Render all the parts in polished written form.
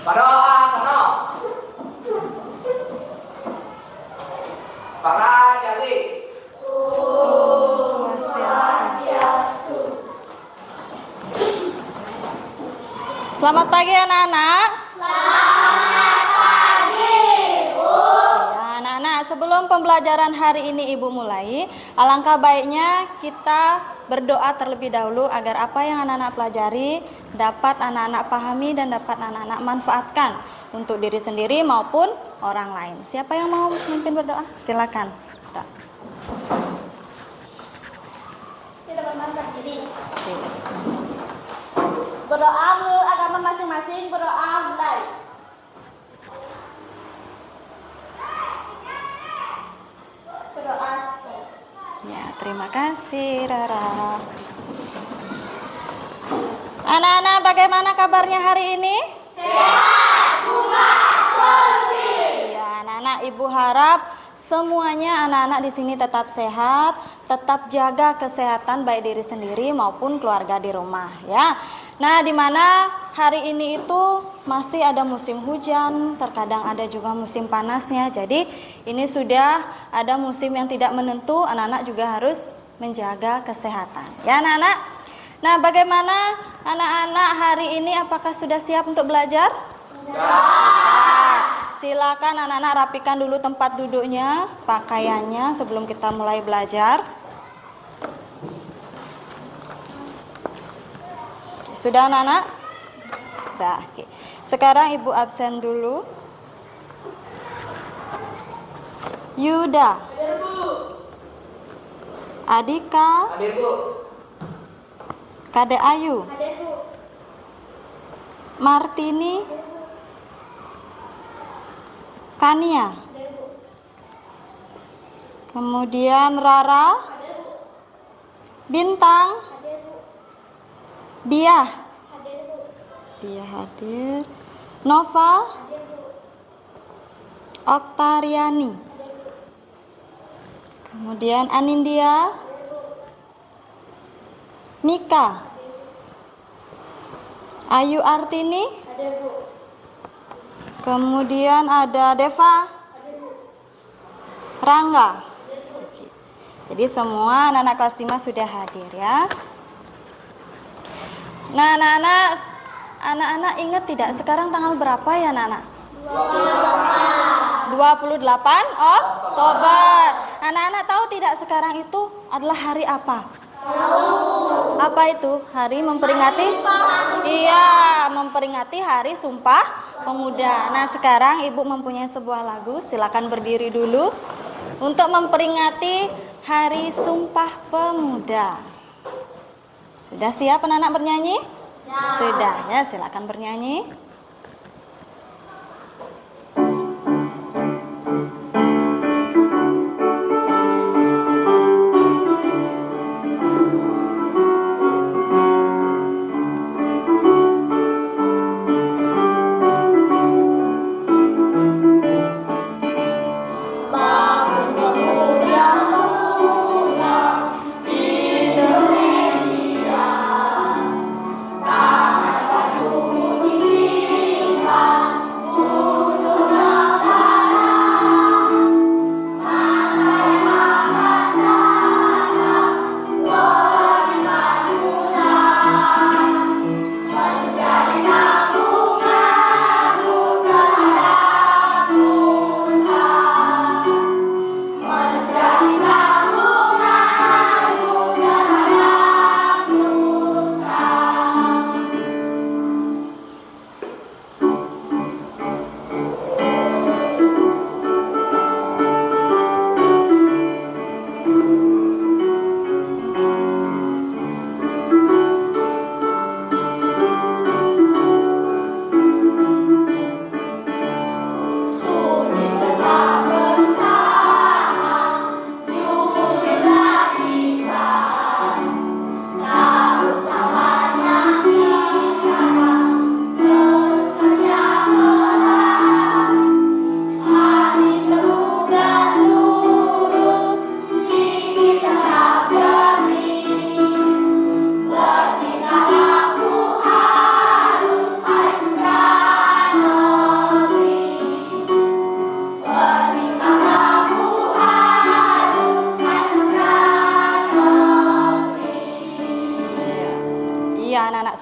Berdoa sono. Para jadi. Om Swastiastu. Selamat pagi anak-anak. Selamat pagi, Bu. Ya, anak-anak, sebelum pembelajaran hari ini Ibu mulai, alangkah baiknya kita berdoa terlebih dahulu agar apa yang anak-anak pelajari dapat anak-anak pahami dan dapat anak-anak manfaatkan untuk diri sendiri maupun orang lain. Siapa yang mau memimpin berdoa? Silakan. Tidak memandang diri. Berdoa menurut agama masing-masing, berdoa mulai. Berdoa. Ya, terima kasih Rara. Anak-anak, bagaimana kabarnya hari ini? Sehat, bunga, berhenti. Ya, anak-anak, Ibu harap semuanya anak-anak di sini tetap sehat, tetap jaga kesehatan baik diri sendiri maupun keluarga di rumah, ya. Nah, di mana hari ini itu masih ada musim hujan, terkadang ada juga musim panasnya. Jadi, ini sudah ada musim yang tidak menentu, anak-anak juga harus menjaga kesehatan. Ya, anak-anak. Nah, bagaimana anak-anak hari ini, apakah sudah siap untuk belajar? Silakan anak-anak rapikan dulu tempat duduknya, pakaiannya sebelum kita mulai belajar. Sudah anak-anak? Sudah. Oke. Sekarang Ibu absen dulu. Yuda. Hadir, Bu. Adika. Hadir, Bu. Kade Ayu. Hadir, Bu. Martini. Kania. Hadir, Bu. Kemudian Rara. Hadir, Bu. Bintang. Hadir, Bu. Dia. Hadir, Bu. Dia hadir. Nova. Hadir, Bu. Oktariani. Kemudian Anindya. Mika. Ayu Artini. Hadir, Bu. Kemudian ada Deva. Rangga. Oke. Jadi semua anak-anak kelas 5 sudah hadir, ya. Nah, anak-anak ingat tidak sekarang tanggal berapa ya, anak-anak? 28 Oktober. Anak-anak tahu tidak sekarang itu adalah hari apa? Apa itu? Hari memperingati? Iya, memperingati Hari Sumpah Pemuda. Nah, sekarang Ibu mempunyai sebuah lagu, silakan berdiri dulu untuk memperingati Hari Sumpah Pemuda. Sudah siap anak-anak bernyanyi? Sudah, ya, silakan bernyanyi. Tangan padu musik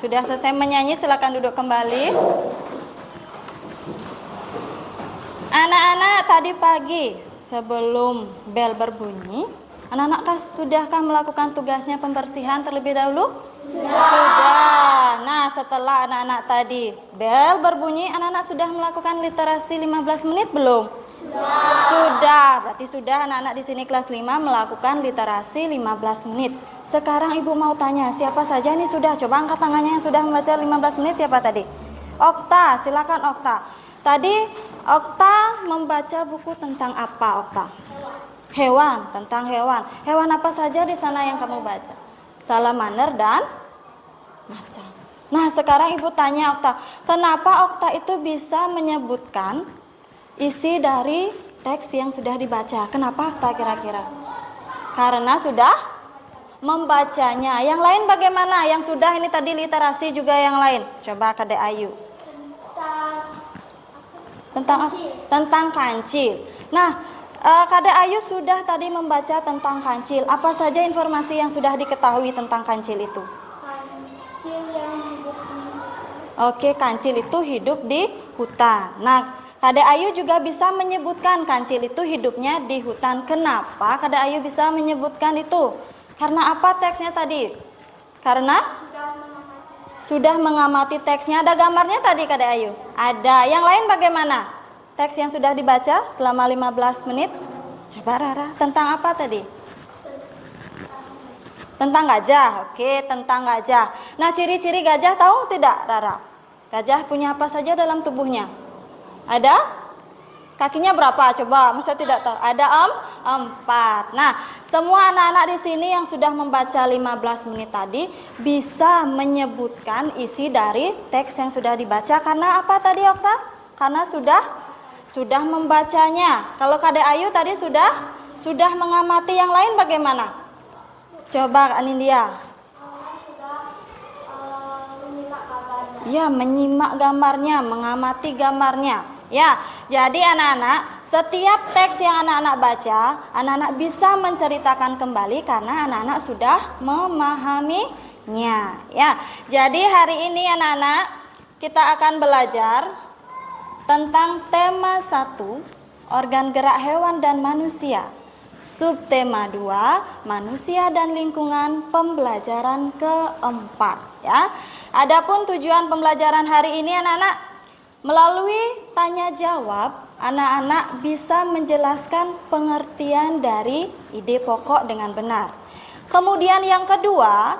sudah selesai menyanyi, silakan duduk kembali. Anak-anak, tadi pagi sebelum bel berbunyi, anak-anak sudahkah melakukan tugasnya pembersihan terlebih dahulu? Sudah. Nah, setelah anak-anak tadi bel berbunyi, anak-anak sudah melakukan literasi 15 menit belum? Sudah. Berarti sudah anak-anak di sini kelas 5 melakukan literasi 15 menit. Sekarang Ibu mau tanya, siapa saja nih sudah? Coba angkat tangannya yang sudah membaca 15 menit, siapa tadi? Okta, silakan Okta. Tadi Okta membaca buku tentang apa, Okta? Hewan, tentang hewan. Hewan apa saja di sana yang kamu baca? Salamander dan macan. Nah, sekarang Ibu tanya Okta, kenapa Okta itu bisa menyebutkan isi dari teks yang sudah dibaca? Kenapa Okta kira-kira? Karena sudah membacanya. Yang lain bagaimana? Yang sudah ini tadi literasi juga yang lain. Coba Kadek Ayu. Tentang kancil. Nah, Kadek Ayu sudah tadi membaca tentang kancil. Apa saja informasi yang sudah diketahui tentang kancil itu? Kancil yang hidup di Oke, kancil itu hidup di hutan. Nah, Kadek Ayu juga bisa menyebutkan kancil itu hidupnya di hutan. Kenapa Kadek Ayu bisa menyebutkan itu? Karena apa teksnya tadi? Karena sudah mengamati teksnya. Ada gambarnya tadi Kadek Ayu? Ada. Yang lain bagaimana? Teks yang sudah dibaca selama 15 menit. Coba Rara, tentang apa tadi? Tentang gajah. Oke, tentang gajah. Nah, ciri-ciri gajah tahu tidak Rara? Gajah punya apa saja dalam tubuhnya? Ada? Kakinya berapa? Coba, masa tidak tahu? Ada 4. Nah, semua anak-anak di sini yang sudah membaca 15 menit tadi bisa menyebutkan isi dari teks yang sudah dibaca. Karena apa tadi Okta? Karena sudah membacanya. Kalau Kadek Ayu tadi sudah mengamati. Yang lain bagaimana? Coba Anindya. Ya, menyimak gambarnya, mengamati gambarnya. Ya, jadi anak-anak, setiap teks yang anak-anak baca, anak-anak bisa menceritakan kembali karena anak-anak sudah memahaminya. Ya, jadi hari ini anak-anak kita akan belajar tentang tema 1, organ gerak hewan dan manusia. Subtema 2, manusia dan lingkungan, pembelajaran keempat. Ya, adapun tujuan pembelajaran hari ini anak-anak, melalui tanya jawab, anak-anak bisa menjelaskan pengertian dari ide pokok dengan benar. Kemudian yang kedua,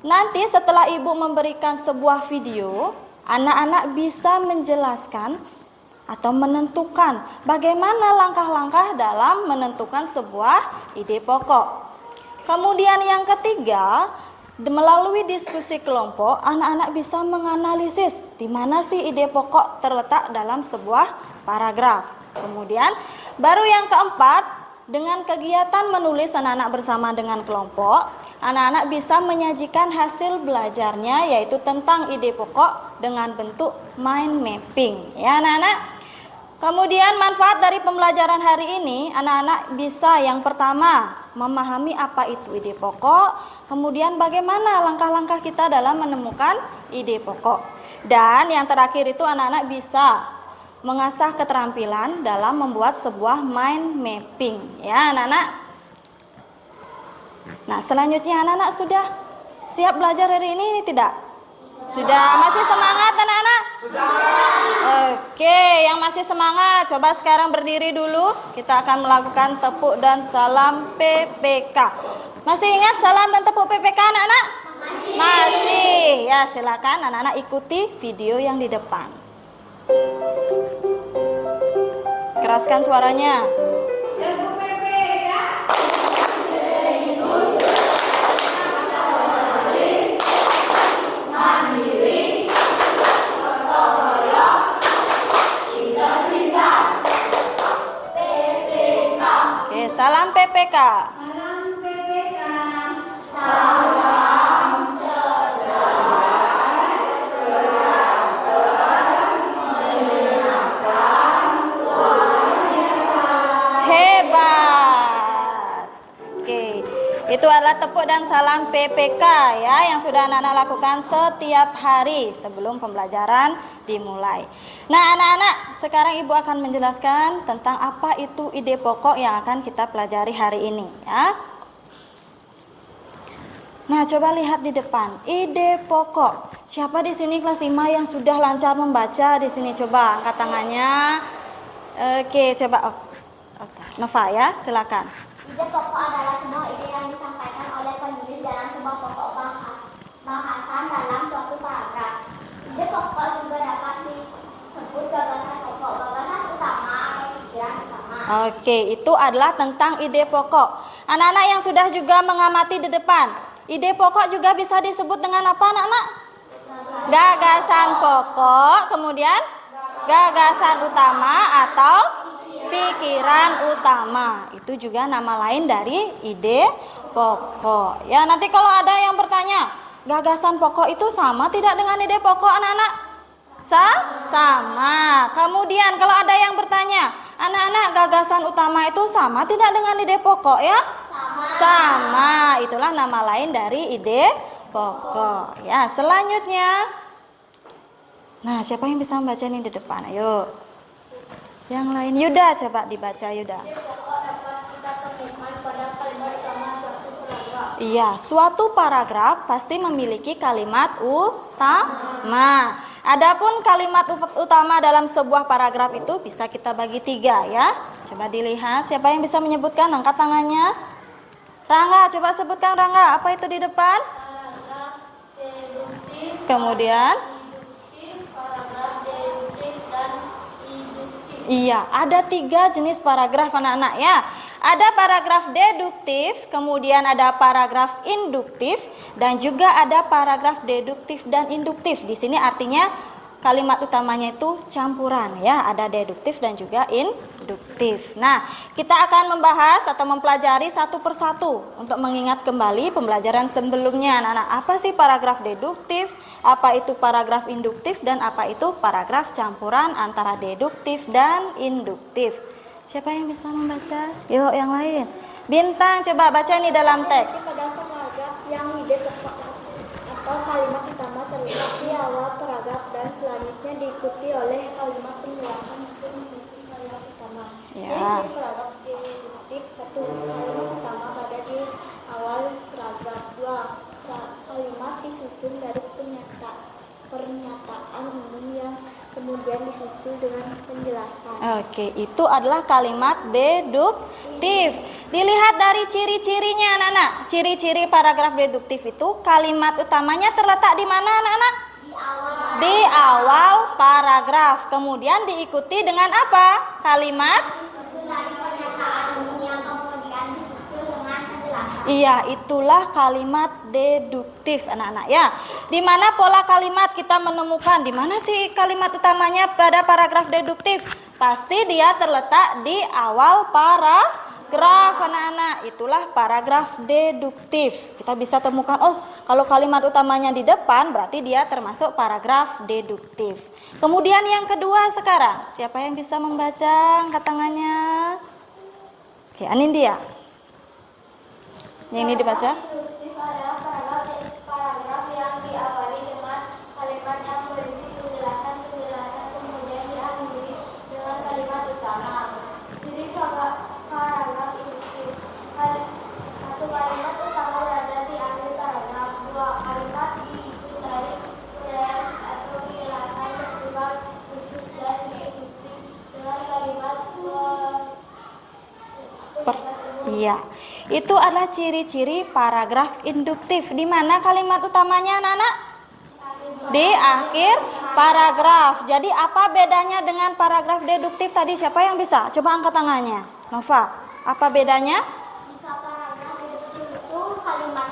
nanti setelah Ibu memberikan sebuah video, anak-anak bisa menjelaskan atau menentukan bagaimana langkah-langkah dalam menentukan sebuah ide pokok. Kemudian yang ketiga, melalui diskusi kelompok, anak-anak bisa menganalisis di mana sih ide pokok terletak dalam sebuah paragraf. Kemudian baru yang keempat, dengan kegiatan menulis anak-anak bersama dengan kelompok, anak-anak bisa menyajikan hasil belajarnya yaitu tentang ide pokok dengan bentuk mind mapping. Ya anak-anak. Kemudian manfaat dari pembelajaran hari ini, anak-anak bisa yang pertama memahami apa itu ide pokok, kemudian bagaimana langkah-langkah kita dalam menemukan ide pokok. Dan yang terakhir itu anak-anak bisa mengasah keterampilan dalam membuat sebuah mind mapping. Ya anak-anak. Nah selanjutnya anak-anak sudah siap belajar hari ini tidak? Sudah, masih semangat anak-anak? Sudah. Oke, yang masih semangat, coba sekarang berdiri dulu. Kita akan melakukan tepuk dan salam PPK. Masih ingat salam dan tepuk PPK anak-anak? Masih. Ya, silakan anak-anak ikuti video yang di depan. Keraskan suaranya. Salam PPK. Salam PPK. Salam cerdas, kreatif, menyenangkan, luar biasa, hebat. Oke, Itu adalah tepuk dan salam PPK ya, yang sudah anak-anak lakukan setiap hari sebelum pembelajaran dimulai. Nah anak-anak, sekarang ibu akan menjelaskan tentang apa itu ide pokok yang akan kita pelajari hari ini ya. Nah coba lihat di depan, ide pokok. Siapa di sini kelas 5 yang sudah lancar membaca di sini? Coba angkat tangannya. Oke, coba. Oke. Nova ya, silakan. Ide pokok adalah semua ide yang disampaikan oleh penulis dalam sebuah pokok bahasan dalam suatu paragraf. Ide pokok juga dapat disebut gagasan pokok, gagasan utama atau pikiran utama. Oke, itu adalah tentang ide pokok. Anak-anak yang sudah juga mengamati di depan, ide pokok juga bisa disebut dengan apa anak-anak? Gagasan pokok, kemudian gagasan utama atau pikiran utama. Itu juga nama lain dari ide pokok. Ya, nanti kalau ada yang bertanya, gagasan pokok itu sama tidak dengan ide pokok anak-anak? Sama. Kemudian kalau ada yang bertanya, anak-anak gagasan utama itu sama tidak dengan ide pokok ya? Sama. Itulah nama lain dari ide pokok. Ya, selanjutnya. Nah, siapa yang bisa membaca ini di depan? Ayo. Yang lain, Yuda, coba dibaca Yuda. Iya, suatu paragraf pasti memiliki kalimat utama. Adapun kalimat utama dalam sebuah paragraf itu bisa kita bagi 3 ya. Coba dilihat, siapa yang bisa menyebutkan? Angkat tangannya. Rangga, coba sebutkan Rangga, apa itu di depan? Kemudian? Iya, ada 3 jenis paragraf anak-anak ya. Ada paragraf deduktif, kemudian ada paragraf induktif, dan juga ada paragraf deduktif dan induktif. Di sini artinya kalimat utamanya itu campuran ya, ada deduktif dan juga induktif. Nah, kita akan membahas atau mempelajari satu persatu untuk mengingat kembali pembelajaran sebelumnya. Anak-anak, apa sih paragraf deduktif? Apa itu paragraf induktif dan apa itu paragraf campuran antara deduktif dan induktif? Siapa yang bisa membaca? Yuk yang lain. Bintang, coba baca ini dalam teks. Pada paragraf yang ide pokok atau kalimat utama terletak di awal paragraf dan selanjutnya diikuti oleh kalimat penjelasan untuk mengikuti kalimat utama. Ya. Jadi paragraf deduktif 1, kalimat utama pada di awal paragraf. 2, kalimat disusun dari pernyataan umum yang kemudian disusul dengan penjelasan. Oke, itu adalah kalimat deduktif. Dilihat dari ciri-cirinya anak-anak. Ciri-ciri paragraf deduktif itu kalimat utamanya terletak di mana anak-anak? Di awal paragraf. Kemudian diikuti dengan apa? Kalimat Disusul dari pernyataan umum yang kemudian disusul dengan penjelasan. Iya, itulah kalimat deduktif anak-anak ya. Di mana pola kalimat kita menemukan di mana sih kalimat utamanya pada paragraf deduktif? Pasti dia terletak di awal paragraf anak-anak. Itulah paragraf deduktif. Kita bisa temukan, oh, kalau kalimat utamanya di depan berarti dia termasuk paragraf deduktif. Kemudian yang kedua sekarang, siapa yang bisa membaca? Angkat tangannya. Oke, Anindya. Yang ini dibaca. Induktif adalah paragraf yang diawali dengan kalimat yang berisi penjelasan kemudian diakhiri dengan kalimat utama. Jadi paragraf induktif. Satu kalimat utama berada di akhir paragraf. 2, kalimat diisuti dari uraian atau penjelasan yang bersifat khusus dan diikuti dengan kalimat Iya. Itu adalah ciri-ciri paragraf induktif. Di mana kalimat utamanya anak-anak? Di akhir paragraf. Jadi apa bedanya dengan paragraf deduktif tadi? Siapa yang bisa? Coba angkat tangannya. Nova, apa bedanya? Jika paragraf deduktif itu kalimat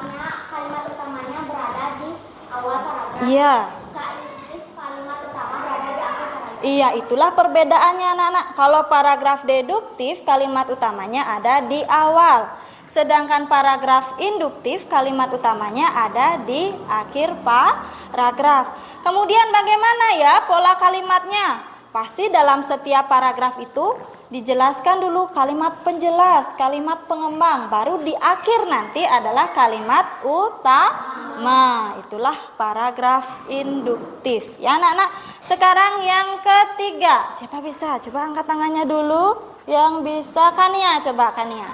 utamanya berada di awal paragraf. Iya. Jika induktif kalimat utama berada di akhir paragraf. Iya, itulah perbedaannya anak-anak. Kalau paragraf deduktif kalimat utamanya ada di awal. Sedangkan paragraf induktif kalimat utamanya ada di akhir paragraf. Kemudian bagaimana ya pola kalimatnya? Pasti dalam setiap paragraf itu dijelaskan dulu kalimat penjelas, kalimat pengembang, baru di akhir nanti adalah kalimat utama. Itulah paragraf induktif. Ya anak-anak, sekarang yang ketiga. Siapa bisa? Coba angkat tangannya dulu. Yang bisa, Kania, coba Kania.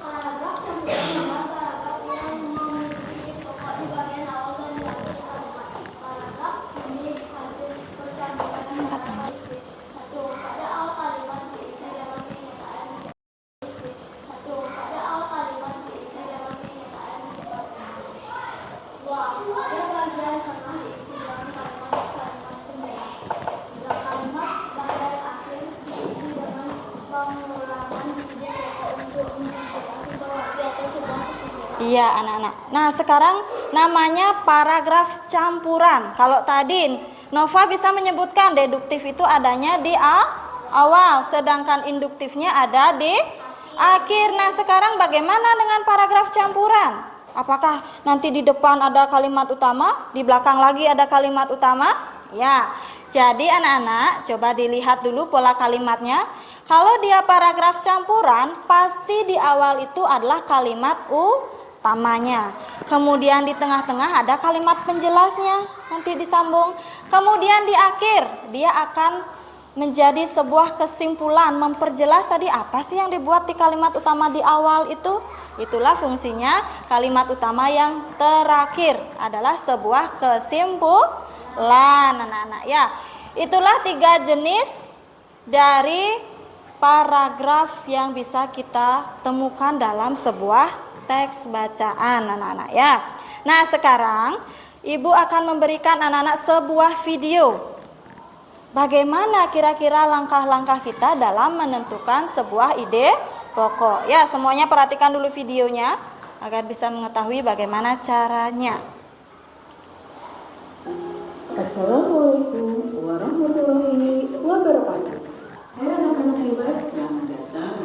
Paragraf campuran paragraf yang memiliki pokok di bagian awal dan di akhir kalimat. Paragraf ini hasil percampuran kata. Satu, pada awal kalimat diisi dengan kenyataan. Satu, pada awal kalimat diisi dengan kenyataan seperti dua, pada bagian tengah diisi dengan kalimat-kalimat penjelas. Dua, kalimat bagian akhir diisi dengan pengulangan ide untuk menentukan situasi atau sebuah kesimpulan. Iya anak-anak. Nah sekarang namanya paragraf campuran. Kalau tadi Nova bisa menyebutkan deduktif itu adanya di awal, sedangkan induktifnya ada di akhir. Nah sekarang bagaimana dengan paragraf campuran? Apakah nanti di depan ada kalimat utama, di belakang lagi ada kalimat utama? Ya, jadi anak-anak coba dilihat dulu pola kalimatnya. Kalau dia paragraf campuran, pasti di awal itu adalah kalimat utamanya. Kemudian di tengah-tengah ada kalimat penjelasnya, nanti disambung. Kemudian di akhir, dia akan menjadi sebuah kesimpulan, memperjelas tadi apa sih yang dibuat di kalimat utama di awal itu. Itulah fungsinya kalimat utama yang terakhir adalah sebuah kesimpulan anak-anak ya. Itulah 3 jenis dari paragraf yang bisa kita temukan dalam sebuah teks bacaan anak-anak ya. Nah sekarang Ibu akan memberikan anak-anak sebuah video. Bagaimana kira-kira langkah-langkah kita dalam menentukan sebuah ide pokok. Ya, semuanya perhatikan dulu videonya agar bisa mengetahui bagaimana caranya. Assalamualaikum warahmatullahi wabarakatuh. Hai anak-anak hebat, selamat datang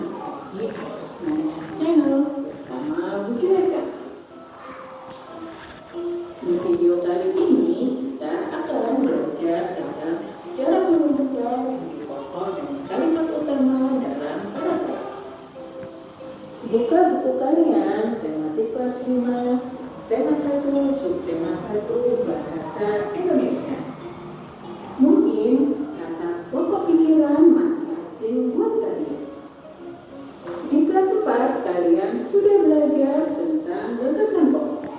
di Asmania Channel bersama Bu Juweka. Di video kali ini kita akan belajar tentang cara menentukan ide pokok dan kalimat utama dalam paragraf. Buka buku kalian, tematik kelas 5, tema 1, subtema 1, bahasa Indonesia. Mungkin kata pokok pikiran masih asing buat kalian. Di kelas 4 kalian sudah belajar tentang gagasan pokok,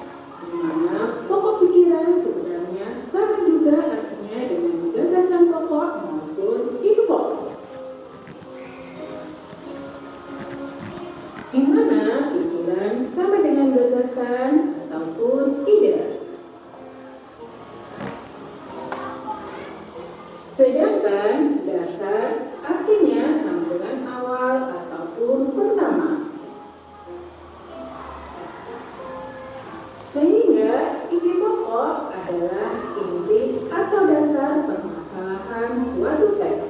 di mana pokok pikiran sebenarnya sama juga artinya dengan gagasan pokok maupun ide pokok. Di mana pikiran sama dengan gagasan ataupun ide. Sedangkan dasar artinya sama dengan awal ataupun pertama. Sehingga ide pokok adalah inti atau dasar permasalahan suatu teks.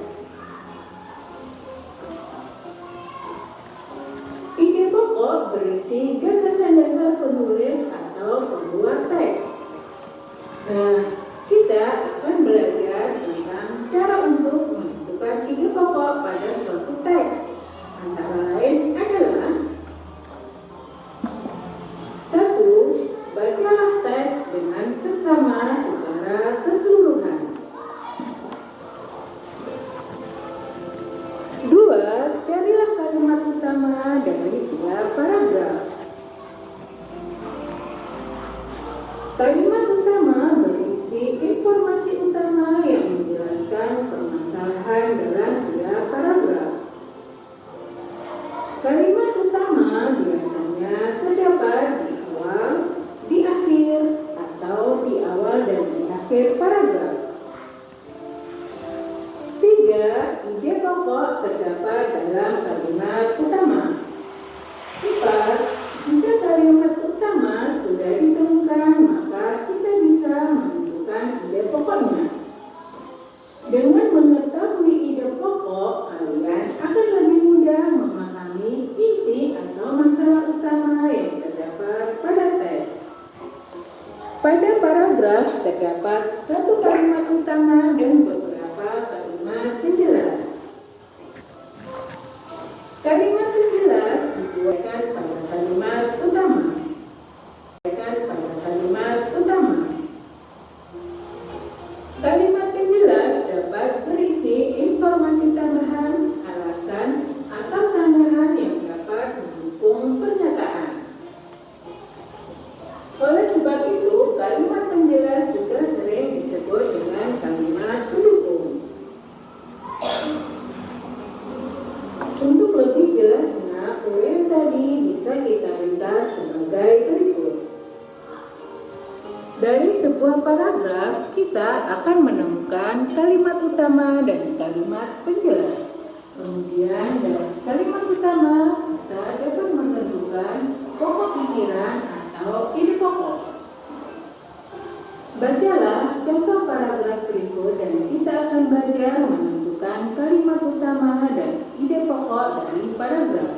Ide pokok berisi gagasan dasar penulis atau pembuat teks. Nah, kita akan belajar tentang cara untuk menentukan ide pokok pada suatu teks. Antara lain adalah 1. Bacalah teks dengan seksama secara keseluruhan. 2. Carilah kalimat utama dari tiap paragraf. Kalimat utama berisi informasi utama yang menjelaskan permasalahan dalam tiap paragraf. Kalimat utama biasanya terdapat di awal, di akhir, atau di awal dan di akhir paragraf. 3. Ide pokok terdapat dalam kalimat utama. 4. Jika kalimat utama sudah ditemukan, maka kita bisa menentukan ide pokoknya. Dengan mengetahui ide pokok, kalian akan lebih mudah memahami inti atau masalah utama yang terdapat pada teks. Pada paragraf terdapat satu kalimat utama dan beberapa kalimat penjelas. Kalimat penjelas dapat berisi informasi tambahan, alasan, atau sanggahan yang dapat mendukung pernyataan. Oleh sebab itu, kalimat penjelas juga sering disebut dengan kalimat pendukung. Untuk lebih jelasnya, poin tadi bisa kita ringkas sebagai berikut. Dari sebuah paragraf, kita akan menemukan kalimat utama dan kalimat penjelas. Kemudian dari kalimat utama, kita dapat menentukan pokok pikiran atau ide pokok. Bacalah contoh paragraf berikut dan kita akan belajar menentukan kalimat utama dan ide pokok dari paragraf.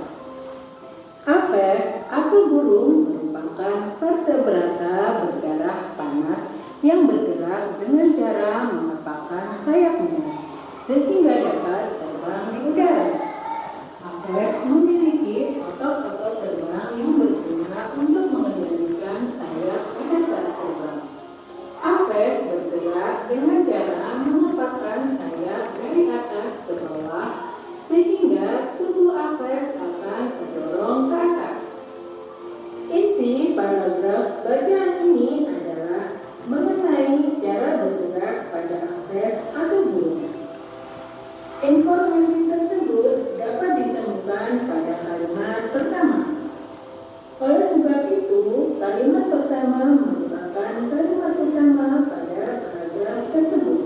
Aves atau burung merupakan vertebrata berdarah panas yang bergerak dengan cara mengepakkan sayapnya sehingga dapat terbang di udara. Aves memiliki otot-otot terbang yang berguna untuk mengendalikan sayap pada saat terbang. Aves bergerak dengan cara mengepakkan sayap dari atas ke bawah sehingga tubuh Aves akan terdorong ke atas. Inti paragraf bacaan ini adalah mengenai cara bergerak pada Aves atau burung. Informasi tersebut dapat ditemukan pada kalimat pertama. Oleh sebab itu, kalimat pertama merupakan kalimat utama pada paragraf tersebut.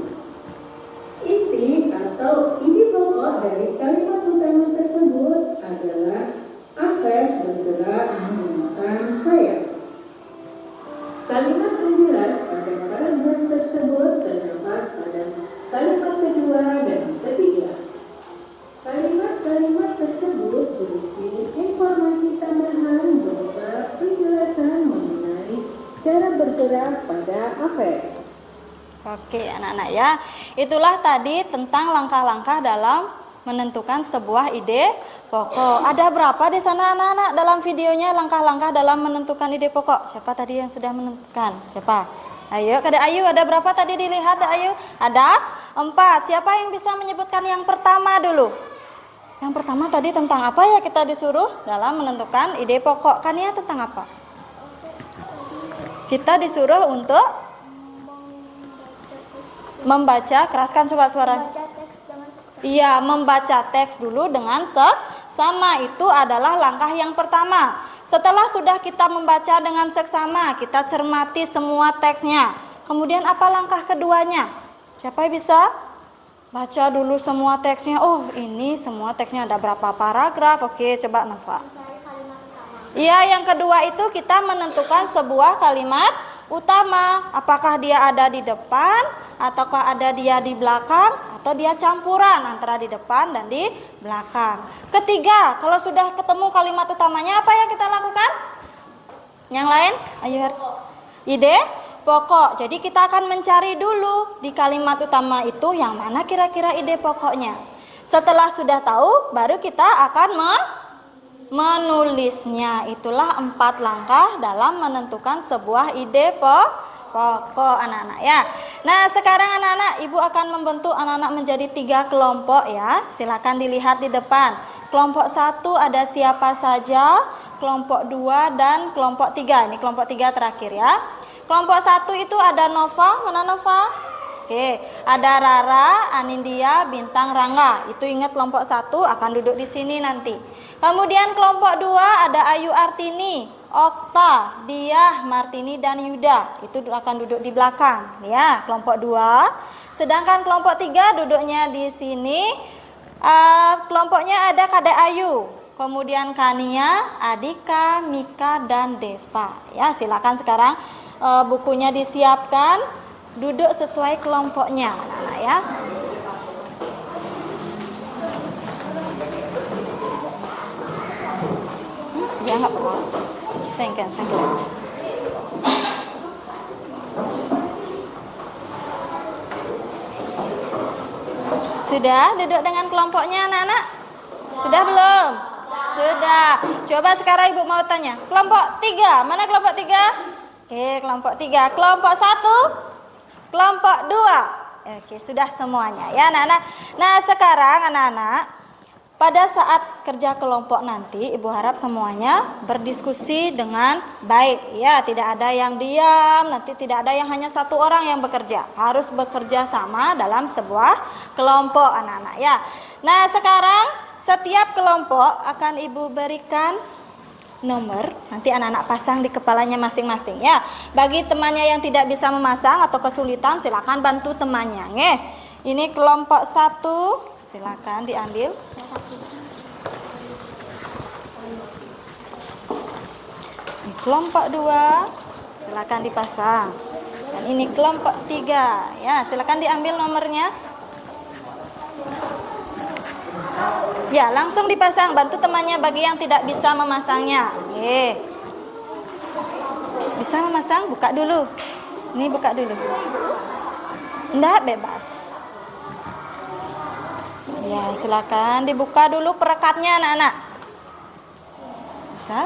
Inti atau ide pokok dari kalimat utama tersebut adalah Aves bergerak menggunakan sayap. Kalimat penjelas pada paragraf tersebut terdapat pada kalimat kedua dan ketiga. Kalimat-kalimat tersebut berisi informasi tambahan berupa penjelasan mengenai cara bergerak pada Aves. Oke anak-anak ya, itulah tadi tentang langkah-langkah dalam menentukan sebuah ide pokok. Ada berapa di sana anak-anak dalam videonya langkah-langkah dalam menentukan ide pokok? Siapa tadi yang sudah menentukan? Siapa? Ayo, Kak Ayu, ada berapa tadi dilihat Ayu? Ada 4. Siapa yang bisa menyebutkan yang pertama dulu? Yang pertama tadi tentang apa ya kita disuruh dalam menentukan ide pokok? Kan ya tentang apa? Kita disuruh untuk membaca, keraskan coba suara. Iya, membaca teks dulu dengan seksama. Itu adalah langkah yang pertama. Setelah sudah kita membaca dengan seksama, kita cermati semua teksnya. Kemudian apa langkah keduanya? Siapa yang bisa baca dulu semua teksnya? Oh, ini semua teksnya ada berapa paragraf? Oke, coba Nova. Iya, yang kedua itu kita menentukan sebuah kalimat utama. Apakah dia ada di depan, ataukah ada dia di belakang, atau dia campuran antara di depan dan di belakang. Ketiga, kalau sudah ketemu kalimat utamanya, apa yang kita lakukan? Yang lain? Ayo, ide pokok. Jadi kita akan mencari dulu di kalimat utama itu yang mana kira-kira ide pokoknya. Setelah sudah tahu, baru kita akan menulisnya. Itulah 4 langkah dalam menentukan sebuah ide pokok anak-anak ya. Nah sekarang anak-anak, ibu akan membentuk anak-anak menjadi 3 kelompok ya. Silakan dilihat di depan. Kelompok 1 ada siapa saja, kelompok 2 dan kelompok 3. Ini kelompok 3 terakhir ya. Kelompok 1 itu ada Nova, mana Nova? Oke, ada Rara, Anindya, Bintang, Rangga. Itu ingat kelompok 1 akan duduk di sini nanti. Kemudian kelompok 2 ada Ayu Artini, Okta, Diah, Martini dan Yuda. Itu akan duduk di belakang ya, kelompok 2. Sedangkan kelompok 3 duduknya di sini. Kelompoknya ada Kadek Ayu, kemudian Kania, Adika, Mika dan Deva. Ya, silakan sekarang bukunya disiapkan, duduk sesuai kelompoknya anak-anak ya. Ya nggak apa-apa. Sengken. Sudah duduk dengan kelompoknya anak-anak? Sudah belum? Sudah. Coba sekarang ibu mau tanya. Kelompok 3, mana kelompok 3? Oke, kelompok 3. Kelompok 1? Kelompok 2? Oke, sudah semuanya ya anak-anak. Nah, sekarang anak-anak, pada saat kerja kelompok nanti, Ibu harap semuanya berdiskusi dengan baik. Ya, tidak ada yang diam, nanti tidak ada yang hanya satu orang yang bekerja. Harus bekerja sama dalam sebuah kelompok anak-anak ya. Nah, sekarang setiap kelompok akan Ibu berikan nomor, nanti anak-anak pasang di kepalanya masing-masing ya. Bagi temannya yang tidak bisa memasang atau kesulitan, silakan bantu temannya. Ini kelompok 1, silakan diambil. Ini kelompok 2, silakan dipasang. Dan ini kelompok 3, ya silakan diambil nomornya. Ya, langsung dipasang, bantu temannya bagi yang tidak bisa memasangnya. Bisa memasang, buka dulu. Ini buka dulu. Enggak, bebas. Ya, silakan dibuka dulu perekatnya anak-anak. Bisa?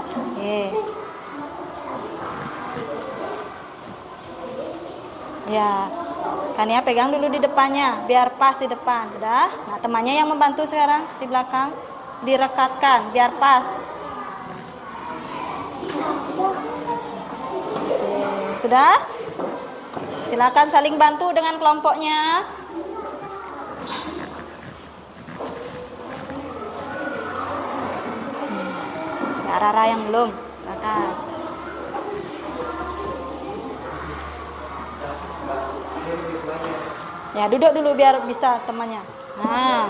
Ya, kan ya pegang dulu di depannya biar pas di depan, sudah. Nah, temannya yang membantu sekarang di belakang direkatkan biar pas. Sudah? Silakan saling bantu dengan kelompoknya. Ya, Rara yang belum, silakan. Ya, duduk dulu biar bisa temannya. Nah.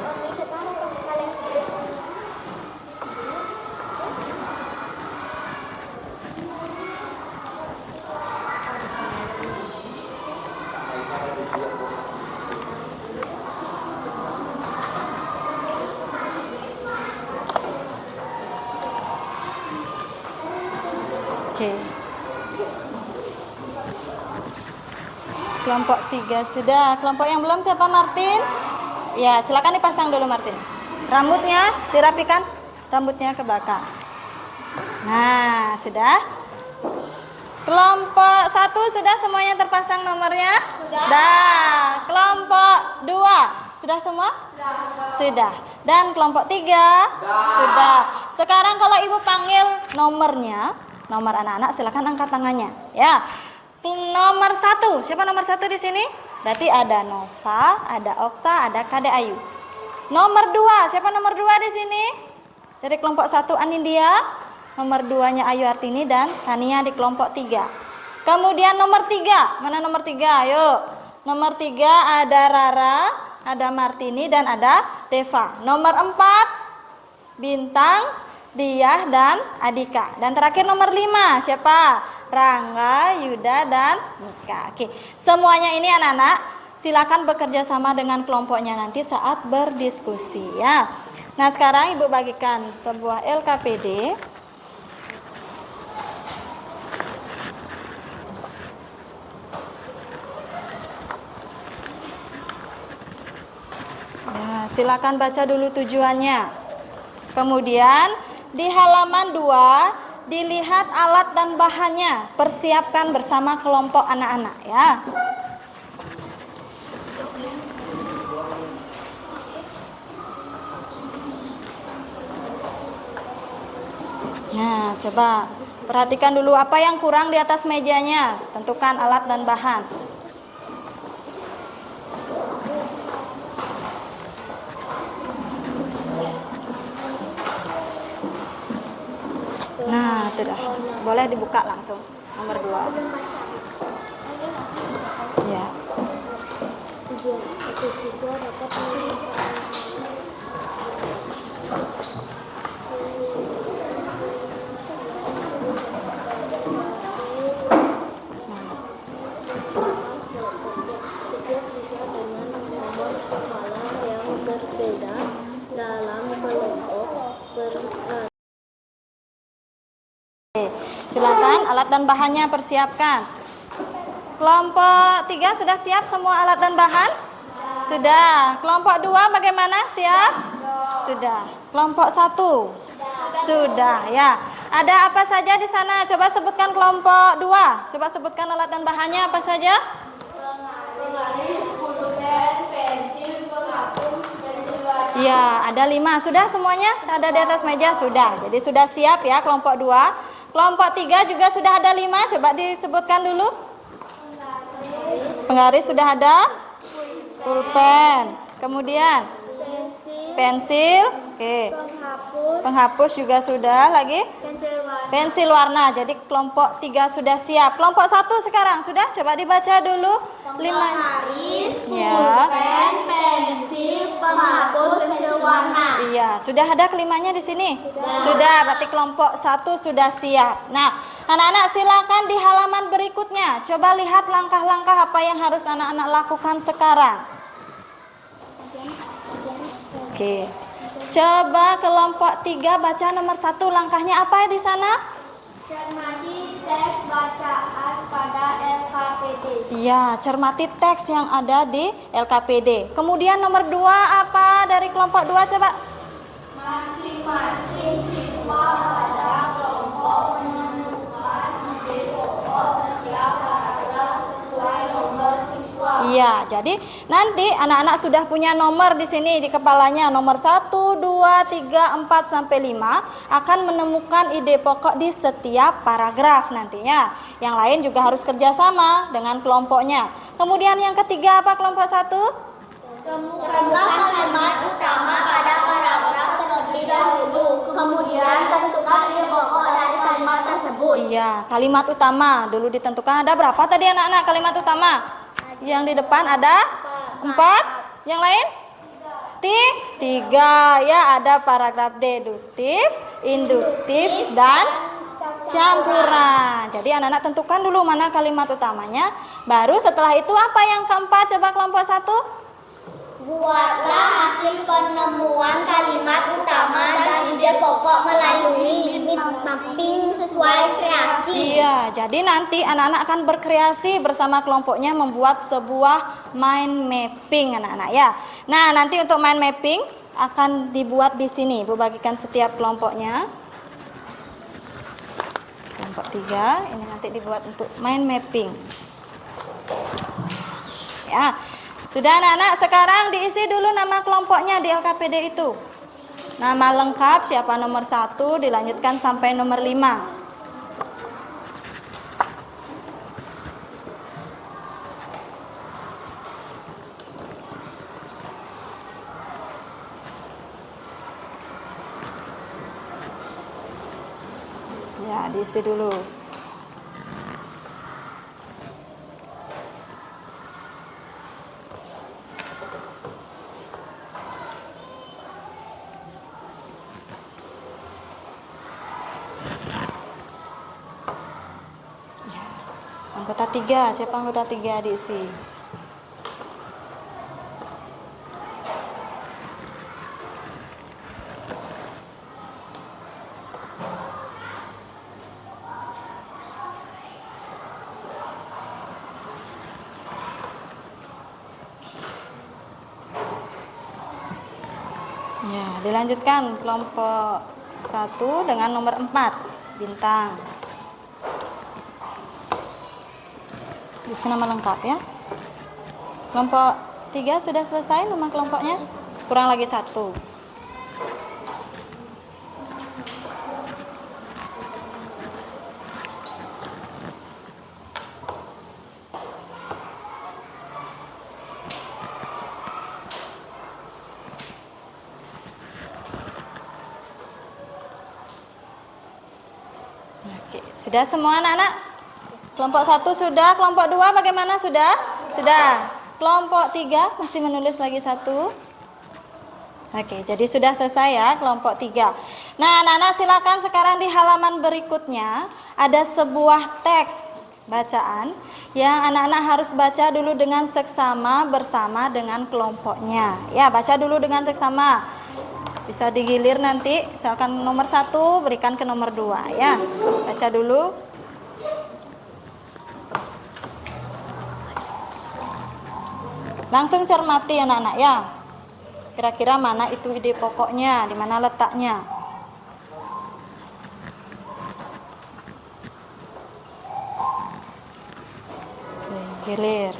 Oke. Kelompok 3 sudah. Kelompok yang belum siapa, Martin? Ya, silakan dipasang dulu Martin. Rambutnya dirapikan, rambutnya ke belakang. Nah, sudah. Kelompok 1 sudah semuanya terpasang nomornya? Sudah. Kelompok 2 sudah semua? Sudah. Dan kelompok 3? Sudah. Sekarang kalau Ibu panggil nomornya, nomor anak-anak, silakan angkat tangannya. Ya. Nomor 1, siapa nomor 1 di sini? Berarti ada Nova, ada Okta, ada Kade Ayu. Nomor 2, siapa nomor 2 di sini? Dari kelompok 1 Anindya, nomor 2-nya Ayu Artini dan Kania di kelompok 3. Kemudian nomor 3, mana nomor 3? Ayo. Nomor 3 ada Rara, ada Martini dan ada Deva. Nomor 4 Bintang, Diah dan Adika. Dan terakhir nomor 5, siapa? Rangga, Yuda, dan Mika. Oke, semuanya ini anak-anak silakan bekerja sama dengan kelompoknya nanti saat berdiskusi ya. Nah, sekarang Ibu bagikan sebuah LKPD. Ya, silakan baca dulu tujuannya. Kemudian di halaman 2 dilihat alat dan bahannya, persiapkan bersama kelompok anak-anak ya. Nah, coba perhatikan dulu apa yang kurang di atas mejanya, tentukan alat dan bahan. Nah, sudah. Boleh dibuka langsung. Nomor 2. Ya. Tujuan satu siswa dapat setiap siswa dengan nomor kepala yang berbeda dalam kelompok Silakan alat dan bahannya persiapkan. Kelompok 3 sudah siap semua alat dan bahan? Sudah. Kelompok 2 bagaimana? Siap? Sudah. Kelompok 1? Sudah ya. Ada apa saja di sana? Coba sebutkan kelompok 2. Coba sebutkan alat dan bahannya apa saja? Penggaris, pulpen, Iya, ada 5. Sudah semuanya? Ada di atas meja? Sudah. Jadi sudah siap ya kelompok 2. Kelompok 3 juga sudah ada 5. Coba disebutkan dulu. Penggaris sudah ada? Pulpen. Kemudian? Pensil. Oke. Penghapus juga sudah. Lagi? Pensil warna. Jadi kelompok 3 sudah siap. Kelompok 1 sekarang sudah? Coba dibaca dulu. 5. Ya. pensil, penghapus, pensil warna. Iya, sudah ada kelimanya di sini? Sudah, berarti kelompok 1 sudah siap. Nah, anak-anak silakan di halaman berikutnya. Coba lihat langkah-langkah apa yang harus anak-anak lakukan sekarang. Oke. Coba kelompok 3 baca nomor 1, langkahnya apa di sana? Cermati teks bacaan pada LKPD. Iya, cermati teks yang ada di LKPD. Kemudian nomor 2 apa dari kelompok 2 coba? Masing-masing siswa pada kelompok menentukan ide pokok setiap paragraf sesuai nomor siswa. Iya, jadi nanti anak-anak sudah punya nomor di sini di kepalanya, nomor 1, 2, 3, 4 sampai 5 akan menemukan ide pokok di setiap paragraf nantinya. Yang lain juga harus kerjasama dengan kelompoknya. Kemudian yang ketiga apa kelompok 1? Temukanlah kalimat utama pada paragraf terlebih dahulu. Kemudian tentukan ide pokok dari kalimat tersebut. Iya, kalimat utama dulu ditentukan. Ada berapa tadi anak-anak kalimat utama? Yang di depan ada 4. Yang lain? 3 ya, ada paragraf deduktif, induktif, dan campuran. Jadi anak-anak tentukan dulu mana kalimat utamanya. Baru setelah itu apa yang keempat? Coba kelompok 1. Buatlah hasil penemuan kalimat utama dan ide pokok melalui limit mapping sesuai kreasi. Iya, jadi nanti anak-anak akan berkreasi bersama kelompoknya membuat sebuah mind mapping anak-anak ya. Nah, nanti untuk mind mapping akan dibuat di sini. Ibu bagikan setiap kelompoknya. Kelompok 3 ini nanti dibuat untuk mind mapping. Ya. Sudah anak-anak, sekarang diisi dulu nama kelompoknya di LKPD itu. Nama lengkap, siapa nomor 1, dilanjutkan sampai nomor 5. Ya, diisi dulu. Anggota 3, siapa anggota 3 diisi? Ya, dilanjutkan kelompok 1 dengan nomor 4, bintang. Isi nama lengkap ya. Kelompok 3 sudah selesai nama kelompoknya. Kurang lagi 1. Oke, sudah semua anak-anak? Kelompok 1 sudah, kelompok 2 bagaimana sudah? Sudah. Kelompok 3 masih menulis lagi 1. Oke, jadi sudah selesai ya kelompok 3. Nah, anak-anak silakan sekarang di halaman berikutnya ada sebuah teks bacaan yang anak-anak harus baca dulu dengan seksama bersama dengan kelompoknya. Ya, baca dulu dengan seksama. Bisa digilir nanti, misalkan nomor 1 berikan ke nomor 2 ya. Baca dulu. Langsung cermati anak-anak ya. Kira-kira mana itu ide pokoknya, di mana letaknya. Oke, gilir.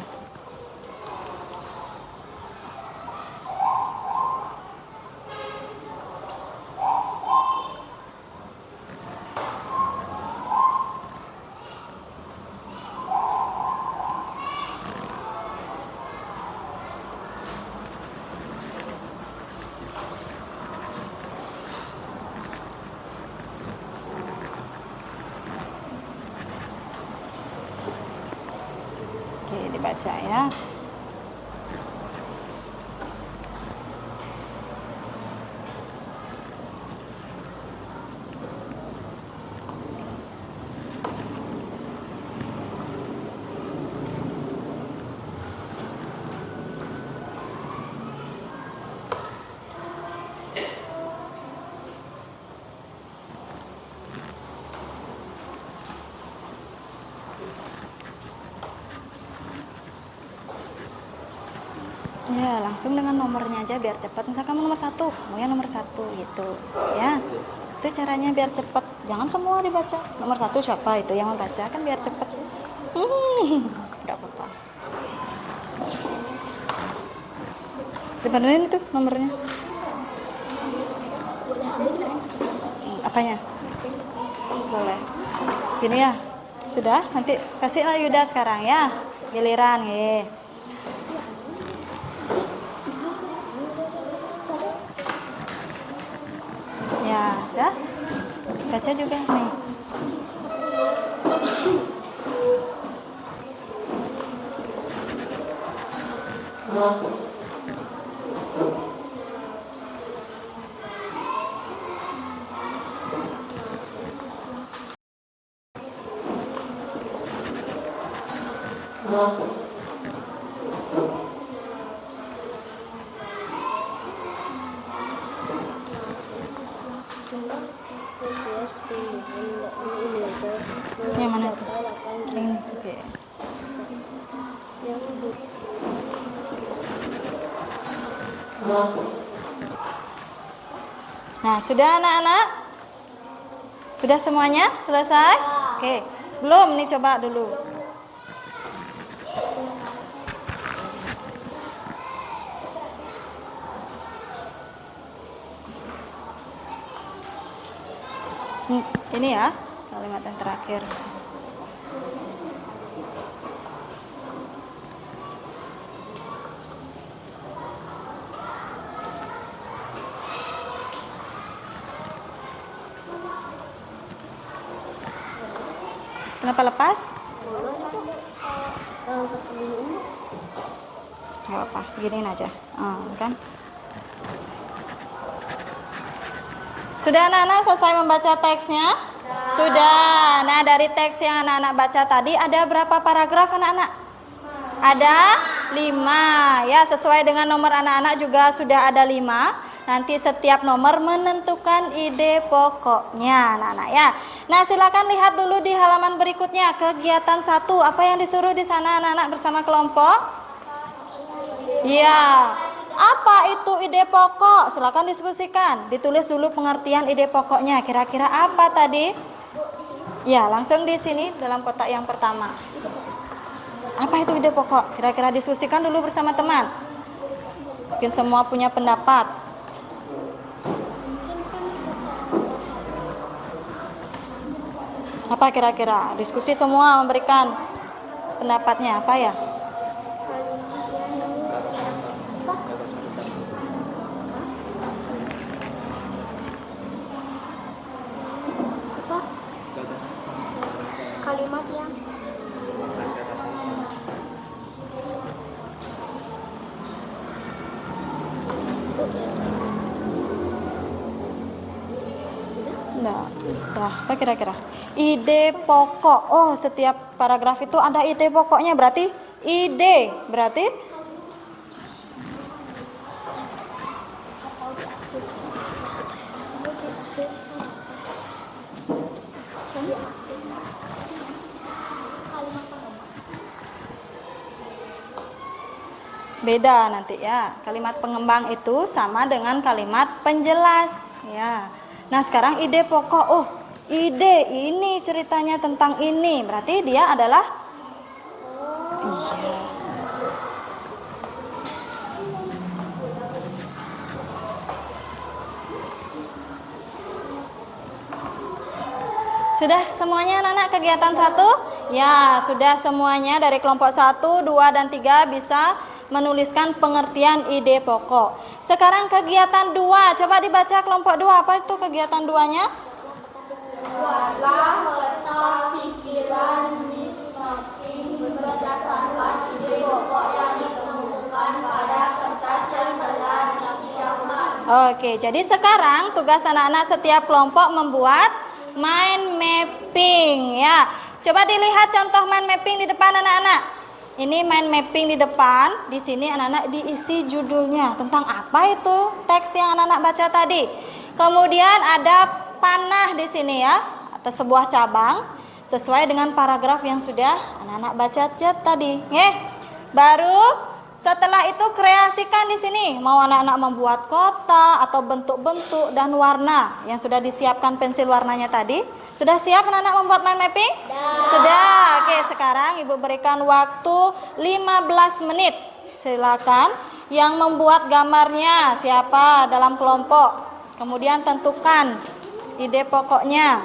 baca ya. Ya, langsung dengan nomornya aja biar cepat. Misalkan kamu nomor 1, mau yang nomor 1 gitu. Ya, itu caranya biar cepat. Jangan semua dibaca. Nomor 1 siapa itu yang membaca, kan biar cepat. Nggak apa-apa. Dibenerin itu nomornya. Apanya? Boleh. Gini ya. Sudah, nanti kasih lah Yuda sekarang ya. Giliran, ye. Ya, udah. Baca juga nih. Yang mana tuh? Ini, oke. Nah, sudah anak-anak? Sudah semuanya? Selesai? Oke. Belum nih, coba dulu. Ini ya, kalimat yang terakhir. Kenapa lepas? Gak apa, beginiin aja. Kan? Sudah anak-anak selesai membaca teksnya? Sudah. Nah, dari teks yang anak-anak baca tadi ada berapa paragraf anak-anak? Ada 5. Ya, sesuai dengan nomor anak-anak juga sudah ada 5. Nanti setiap nomor menentukan ide pokoknya anak-anak ya. Nah, silakan lihat dulu di halaman berikutnya kegiatan 1. Apa yang disuruh di sana anak-anak bersama kelompok? Ya. Apa itu ide pokok? Silakan diskusikan. Ditulis dulu pengertian ide pokoknya. Kira-kira apa tadi? Ya, langsung di sini dalam kotak yang pertama. Apa itu ide pokok? Kira-kira diskusikan dulu bersama teman. Mungkin semua punya pendapat. Apa kira-kira? Diskusi semua memberikan pendapatnya. Apa ya? Kalimat yang Nah, apa kira-kira? Ide pokok. Oh, setiap paragraf itu ada ide pokoknya. Berarti ide. Berarti beda nanti ya. Kalimat pengembang itu sama dengan kalimat penjelas ya. Nah, sekarang ide pokok. Oh, ide ini ceritanya tentang ini. Berarti dia adalah iya. Sudah semuanya anak-anak kegiatan 1? Ya, sudah semuanya dari kelompok 1, 2, dan 3 bisa menuliskan pengertian ide pokok. Sekarang kegiatan 2, coba dibaca kelompok 2. Apa itu kegiatan 2-nya? buatlah peta pikiran semakin berdasarkan ide Oke, jadi sekarang tugas anak-anak setiap kelompok membuat mind mapping ya. Coba dilihat contoh mind mapping di depan anak-anak. Ini mind mapping di depan. Di sini anak-anak diisi judulnya tentang apa itu teks yang anak-anak baca tadi. Kemudian ada panah di sini ya, atau sebuah cabang sesuai dengan paragraf yang sudah anak-anak baca tadi. Baru setelah itu kreasikan di sini. Mau anak-anak membuat kotak atau bentuk-bentuk dan warna yang sudah disiapkan pensil warnanya tadi. Sudah siap anak-anak membuat mind mapping? Sudah. Oke, sekarang Ibu berikan waktu 15 menit. Silakan yang membuat gambarnya siapa dalam kelompok. Kemudian tentukan ide pokoknya.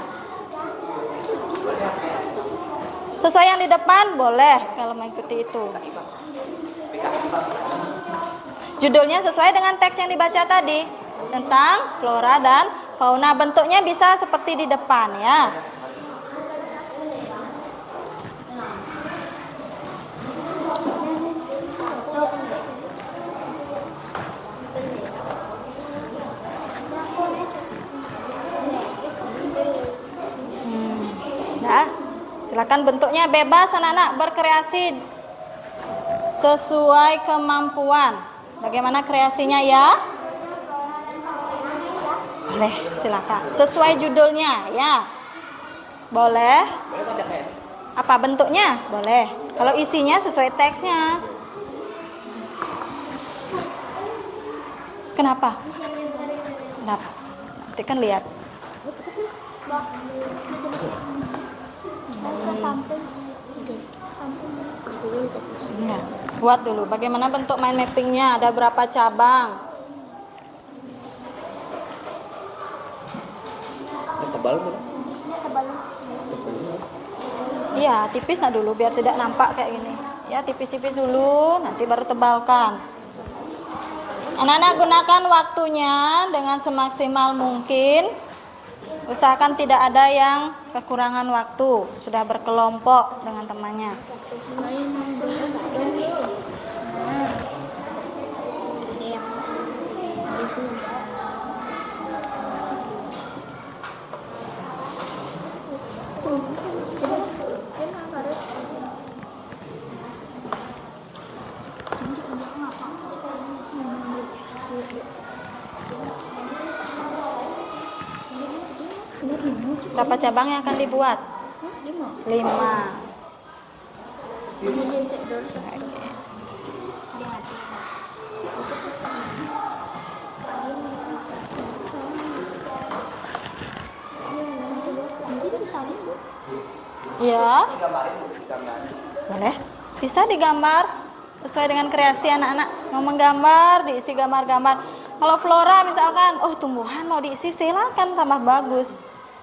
Sesuai yang di depan boleh kalau mengikuti itu. Judulnya sesuai dengan teks yang dibaca tadi tentang flora dan fauna. Bentuknya bisa seperti di depan ya. Nah, silakan bentuknya bebas anak-anak berkreasi sesuai kemampuan. Bagaimana kreasinya ya? Boleh, silakan. Sesuai judulnya ya. Boleh. Apa bentuknya? Boleh. Kalau isinya sesuai teksnya. Kenapa? Kenapa? Nanti kan lihat. Nah, buat dulu. Bagaimana bentuk mind mappingnya? Ada berapa cabang? Tebal belum? Iya, tipis dulu biar tidak nampak kayak gini. Ya, tipis-tipis dulu, nanti baru tebalkan. Anak-anak gunakan waktunya dengan semaksimal mungkin. Usahakan tidak ada yang kekurangan waktu. Sudah berkelompok dengan temannya. Berapa cabang yang akan dibuat? 5. Ya. Boleh. Bisa digambar sesuai dengan kreasi anak-anak. Mau menggambar, diisi gambar-gambar. Kalau flora misalkan, oh tumbuhan mau diisi, silakan tambah bagus.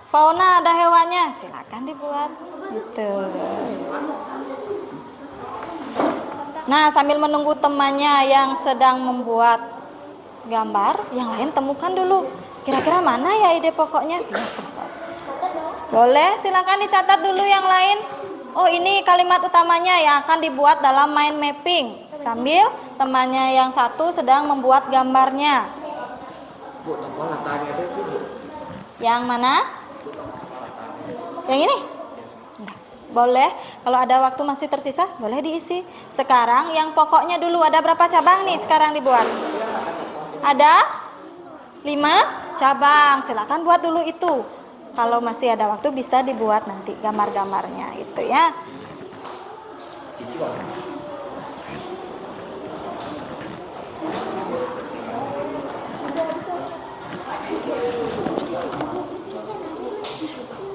Fauna ada hewannya, silakan dibuat. Gitu. Nah, sambil menunggu temannya yang sedang membuat gambar, yang lain temukan dulu. Kira-kira mana ya ide pokoknya? Biar cepat. Boleh, silakan dicatat dulu yang lain. Oh, ini kalimat utamanya yang akan dibuat dalam mind mapping. Sambil temannya yang satu sedang membuat gambarnya. Bu, tambah latarnya itu, Bu. Yang mana? Yang ini? Boleh, kalau ada waktu masih tersisa, boleh diisi. Sekarang yang pokoknya dulu, ada berapa cabang nih sekarang dibuat? Ada 5 cabang, silakan buat dulu itu. Kalau masih ada waktu bisa dibuat nanti gambar-gambarnya gitu ya.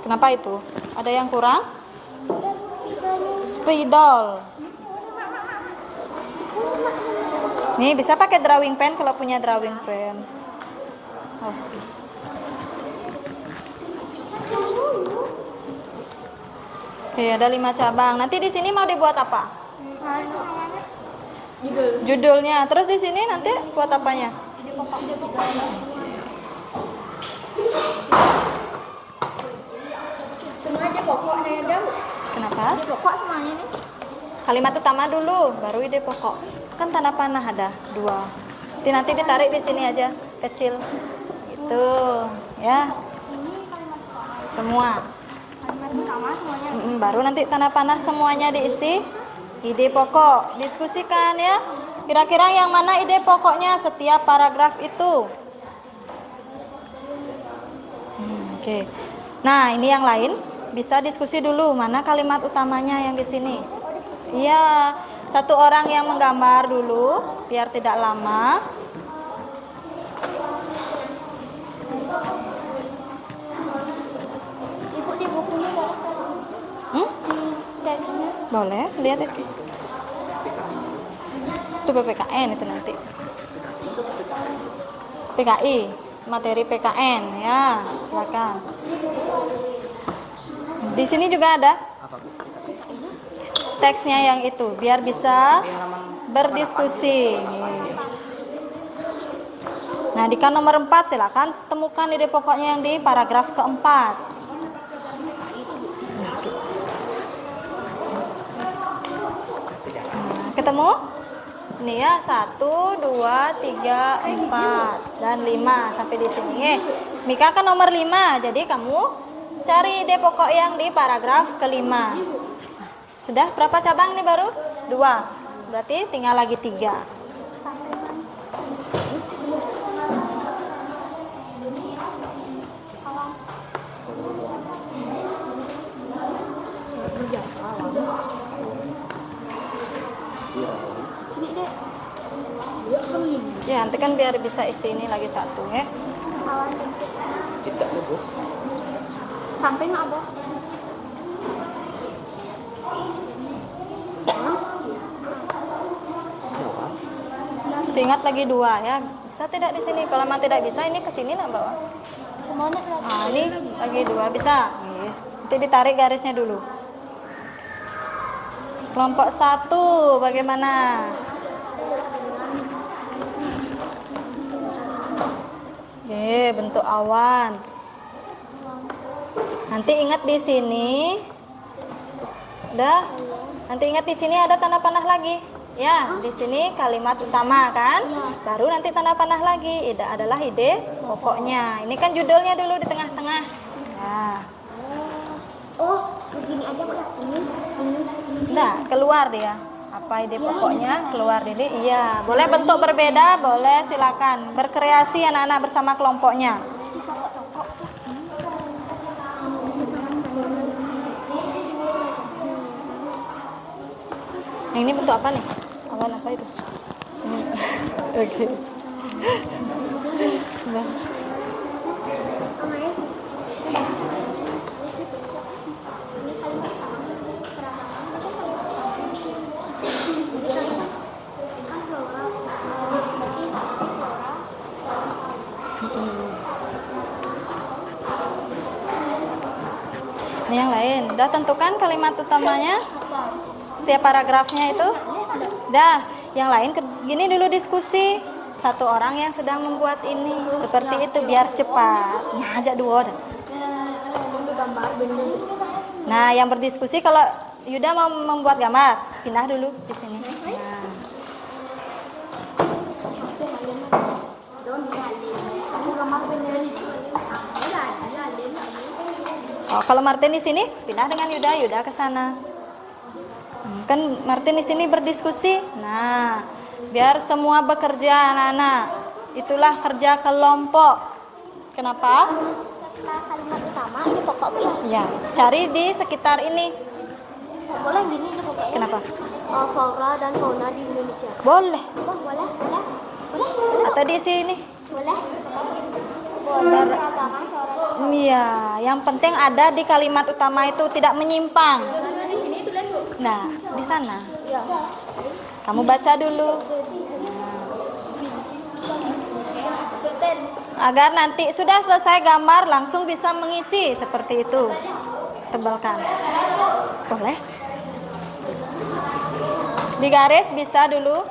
Kenapa itu? Ada yang kurang? Spidol. Nih bisa pakai drawing pen kalau punya drawing pen. Oh. Oke, ada 5 cabang. Nanti di sini mau dibuat apa? Judulnya. Terus di sini nanti buat apanya? Semuanya pokoknya ada. Kenapa? Ide pokok semuanya nih. Kalimat utama dulu, baru ide pokok. Kan tanda panah ada 2. Nanti ditarik di sini aja. kecil. Gitu, ya. Semua. Baru nanti tanda panah semuanya diisi. Ide pokok, diskusikan ya. Kira-kira yang mana ide pokoknya setiap paragraf itu? Oke. Nah, ini yang lain bisa diskusi dulu mana kalimat utamanya yang di sini. Iya, satu orang yang menggambar dulu biar tidak lama. Ibu di bukunya Boleh, lihat di sini. Itu PPKN itu nanti. PKI, materi PKN ya, silakan. Di sini juga ada teksnya yang itu, biar bisa berdiskusi. Nah, di kan nomor 4 silakan temukan ide pokoknya yang di paragraf keempat. Ketemu? Ini ya, 1, 2, 3, 4, dan 5 sampai di sini. Mika kan nomor 5, jadi kamu cari ide pokok yang di paragraf kelima. Sudah berapa cabang nih baru? 2. Berarti tinggal lagi 3. Ya, nanti kan biar bisa isi ini lagi 1 ya. Tidak bagus. Sampai nggak Abah? Ingat lagi 2 ya. Bisa tidak di sini? Kalau memang tidak bisa, ini ke sini nak bawa. Nah, ini lagi 2 bisa. Nanti ditarik garisnya dulu. Kelompok 1 bagaimana? Oke, bentuk awan. Nanti ingat di sini. Udah. Nanti ingat di sini ada tanda panah lagi. Ya, di sini kalimat utama kan? Baru nanti tanda panah lagi. Ide adalah ide pokoknya. Ini kan judulnya dulu di tengah-tengah. Nah. Oh, begini aja udah ini. Nah, keluar dia. Apa ide pokoknya? Keluar dulu. Iya, boleh bentuk berbeda, boleh silakan. Berkreasi anak-anak bersama kelompoknya. Ini bentuk apa nih? Awan apa itu? Ini. Oke. Nah. Ini yang lain. Udah tentukan kalimat utamanya? Setiap paragrafnya itu? Dah. Yang lain gini dulu diskusi. Satu orang yang sedang membuat ini. Seperti itu biar cepat. Nah, ajak 2 dah. Nah, yang berdiskusi kalau Yuda mau membuat gambar, pindah dulu di sini. Nah. Oh, kalau Martin di sini, pindah dengan Yuda, Yuda ke sana. Kan Martin di sini berdiskusi. Nah, biar semua bekerja anak-anak. Itulah kerja kelompok. Kenapa? Setelah kalimat utama ini pokok ya. Ya, cari di sekitar ini. Boleh gini aja pokoknya. Kenapa? Flora dan fauna di Indonesia. Boleh. Boleh. Atau di sini. Boleh. Iya, yang penting ada di kalimat utama itu tidak menyimpang. Nah, di sana. Kamu baca dulu. Agar nanti sudah selesai gambar langsung bisa mengisi seperti itu. Tebalkan. Boleh? Di garis bisa dulu.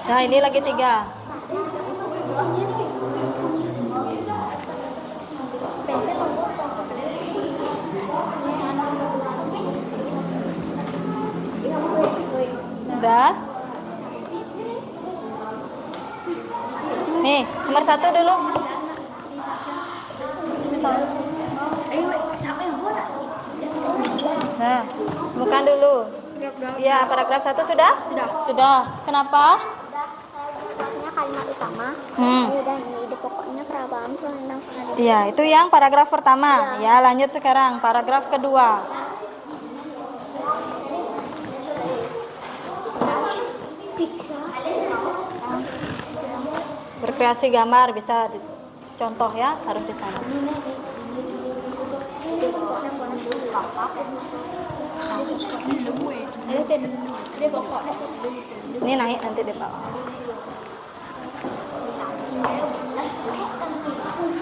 Nah, ini lagi 3. Sudah? Nih, nomor 1 dulu. Nah, bukan dulu. Ya, paragraf 1 sudah? Sudah. Kenapa? Pokoknya kalimat utama. Udah ini ide pokoknya perabaan tentang pengadilan. Iya, itu yang paragraf pertama. Ya, lanjut sekarang paragraf kedua. Berkreasi gambar bisa contoh ya, harus di sana. Ini naik nanti di bawah.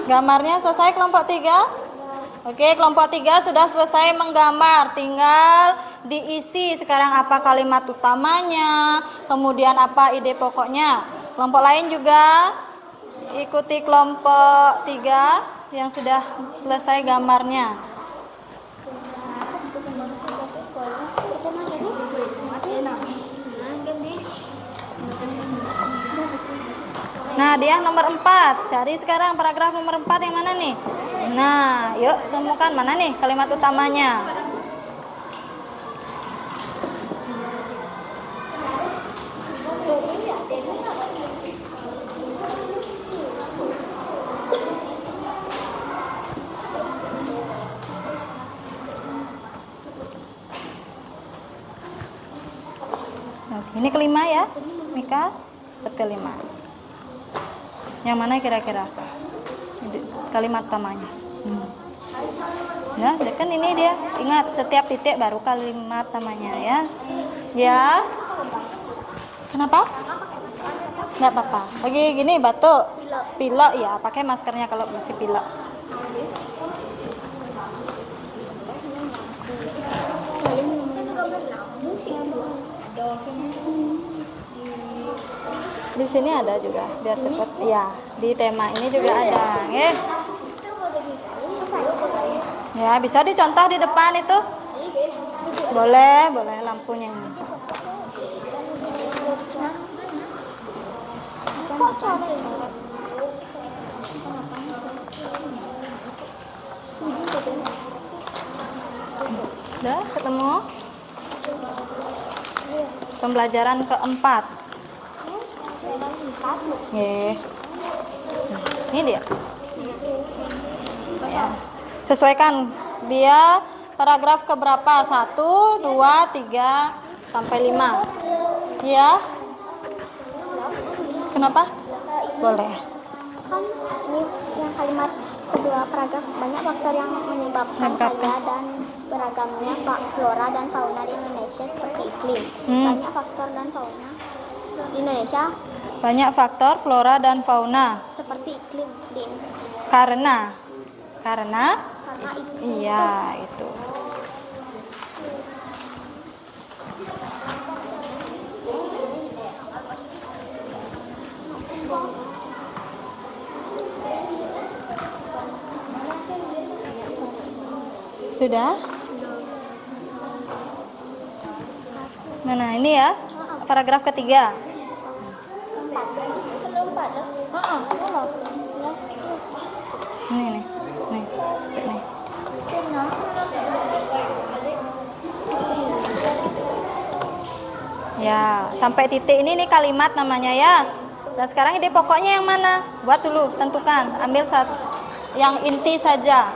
Gambarnya selesai kelompok 3? Oke, kelompok 3 sudah selesai menggambar. Tinggal diisi sekarang apa kalimat utamanya, kemudian apa ide pokoknya. Kelompok lain juga ikuti kelompok 3 yang sudah selesai gambarnya. Nah, dia nomor 4. Cari sekarang paragraf nomor 4 yang mana nih? Nah, yuk temukan mana nih kalimat utamanya. Oke, ini kelima ya, Mika? Betul 5. Yang mana kira-kira kalimat utamanya? Ya, kan ini dia. Ingat, setiap titik baru kalimat namanya ya. Ya. Kenapa? Nggak apa-apa. Lagi gini batuk. Pilek ya, pakai maskernya kalau masih pilek. Di sini ada juga, biar cepet. Ya, di tema ini juga ada. Ya, bisa dicontoh di depan itu. Boleh lampunya ini. Udah ketemu? Pembelajaran keempat. Ini dia. Ya. Sesuaikan dia paragraf keberapa? 1, 2, 3 sampai 5. Ya. Kenapa? Boleh. Kan ini yang kalimat kedua paragraf banyak faktor yang menyebabkan kaya dan beragamnya flora dan fauna di Indonesia seperti iklim. Banyak faktor dan fauna di Indonesia. Banyak faktor flora dan fauna. Seperti iklim di Karena iklim. iya itu. Sudah? Mana ini ya? Paragraf ketiga. Nih. Ya, sampai titik ini nih kalimat namanya ya. Nah, sekarang ide pokoknya yang mana? Buat dulu, tentukan. Ambil satu yang inti saja.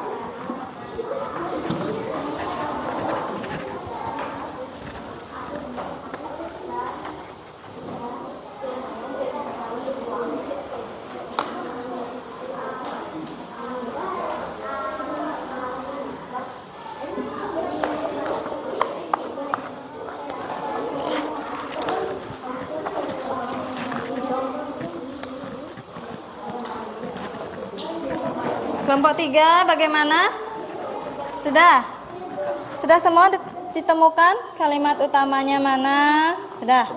Kelompok 3 bagaimana? Sudah? Sudah semua ditemukan kalimat utamanya mana? Sudah?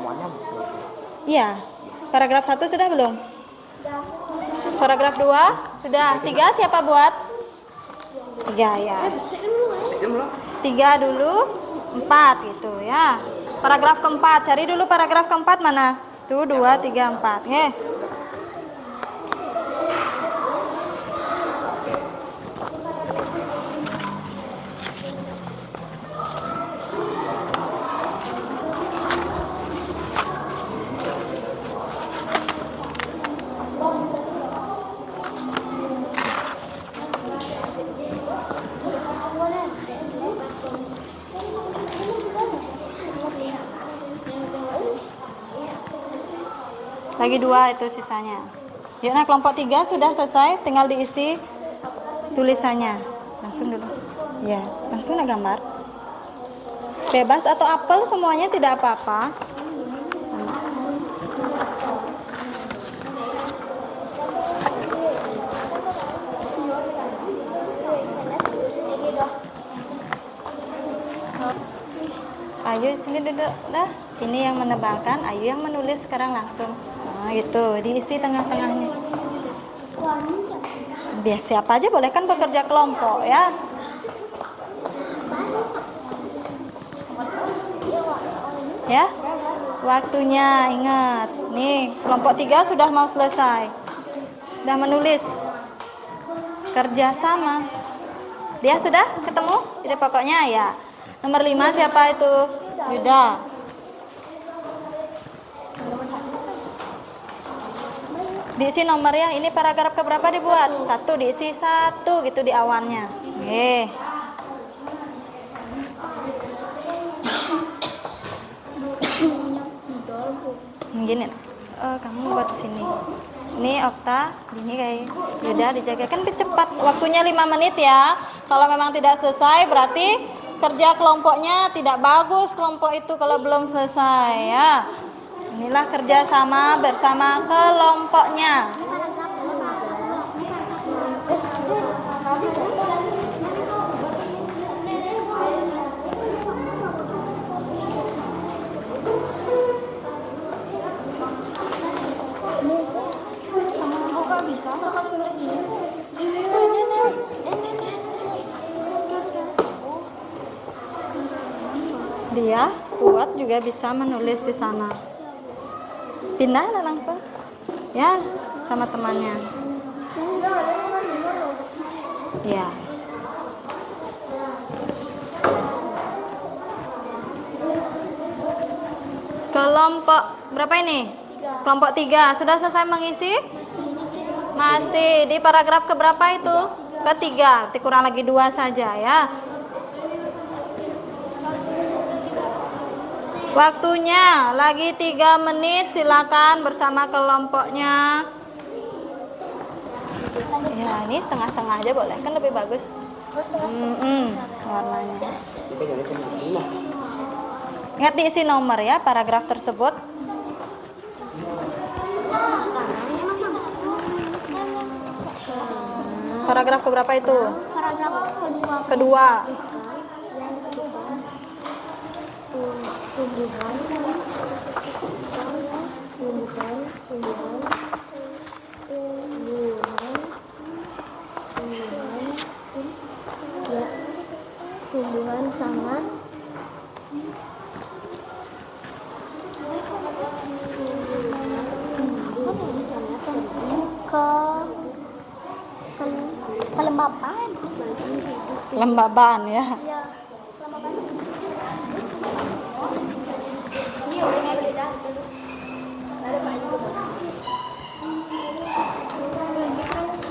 Iya. Paragraf 1 sudah belum? Paragraf 2? Sudah. 3 siapa buat? 3 ya. 3 dulu, 4 gitu ya. Paragraf keempat, cari dulu paragraf keempat mana? Tuh 2, 3, 4. Lagi 2 itu sisanya. Ya, nah kelompok 3 sudah selesai, tinggal diisi tulisannya. Langsung dulu. Ya, langsung gambar. Bebas atau apel semuanya tidak apa-apa. Ayu sini duduk dah. Ini yang menebalkan, Ayu yang menulis sekarang langsung. Nah, gitu, diisi tengah-tengahnya. Biar siapa aja boleh kan bekerja kelompok ya. Ya. Waktunya ingat. Nih, kelompok 3 sudah mau selesai. Sudah menulis. Kerja sama. Dia sudah ketemu? Jadi pokoknya ya. Nomor 5 siapa itu? Yuda. Diisi nomornya, ini paragraf keberapa dibuat? 1, diisi 1 gitu di awalnya. Gini, kamu buat sini. Ini Okta, ini kayak Yuda dijaga kan cepat. Waktunya 5 menit ya. Kalau memang tidak selesai berarti kerja kelompoknya tidak bagus kelompok itu kalau belum selesai ya. Inilah kerja sama bersama kelompoknya. Dia kuat juga bisa menulis di sana. Pindah langsung ya sama temannya ya. Kelompok berapa ini? Kelompok 3 sudah selesai mengisi? Masih di paragraf keberapa itu? Ketiga, kurang lagi 2 saja ya. Waktunya lagi 3 menit, silakan bersama kelompoknya. Ya, ini setengah-setengah aja boleh, kan lebih bagus. Warnanya. Ingat diisi nomor ya, paragraf tersebut. Paragraf keberapa itu? Paragraf Kedua. Tumbuhan sama kelembapan. Lembaban ya.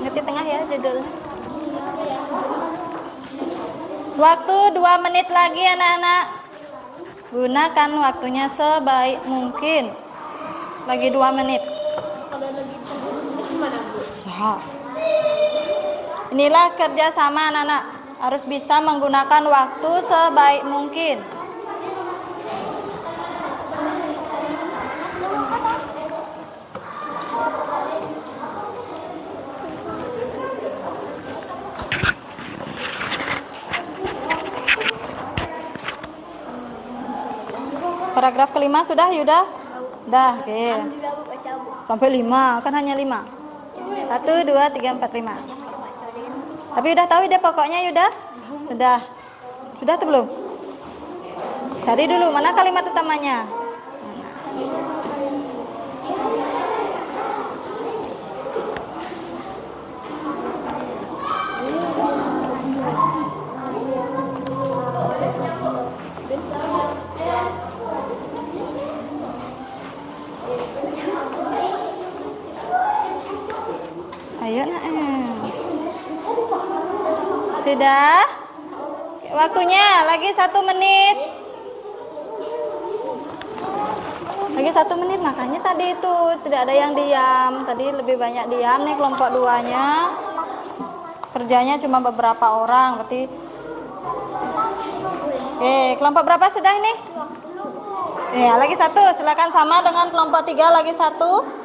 Ngerti tengah ya judul. Waktu 2 menit lagi anak-anak. Gunakan waktunya sebaik mungkin. Lagi 2 menit. Ya. Inilah kerja sama anak-anak. Harus bisa menggunakan waktu sebaik mungkin. Paragraf kelima sudah Yuda? Dah, oke. Sampai 5, kan hanya 5. 1, 2, 3, 4, 5. Tapi udah tahu ide pokoknya Yuda? Sudah. Sudah atau belum? Cari dulu, mana kalimat utamanya? Ayo nak. Sudah? Waktunya lagi 1 menit. Lagi 1 menit, makanya tadi itu tidak ada yang diam. Tadi lebih banyak diam nih kelompok 2-nya. Kerjanya cuma beberapa orang, berarti. Oke, kelompok berapa sudah ini? Ya, lagi 1. Silakan sama dengan kelompok 3 lagi 1.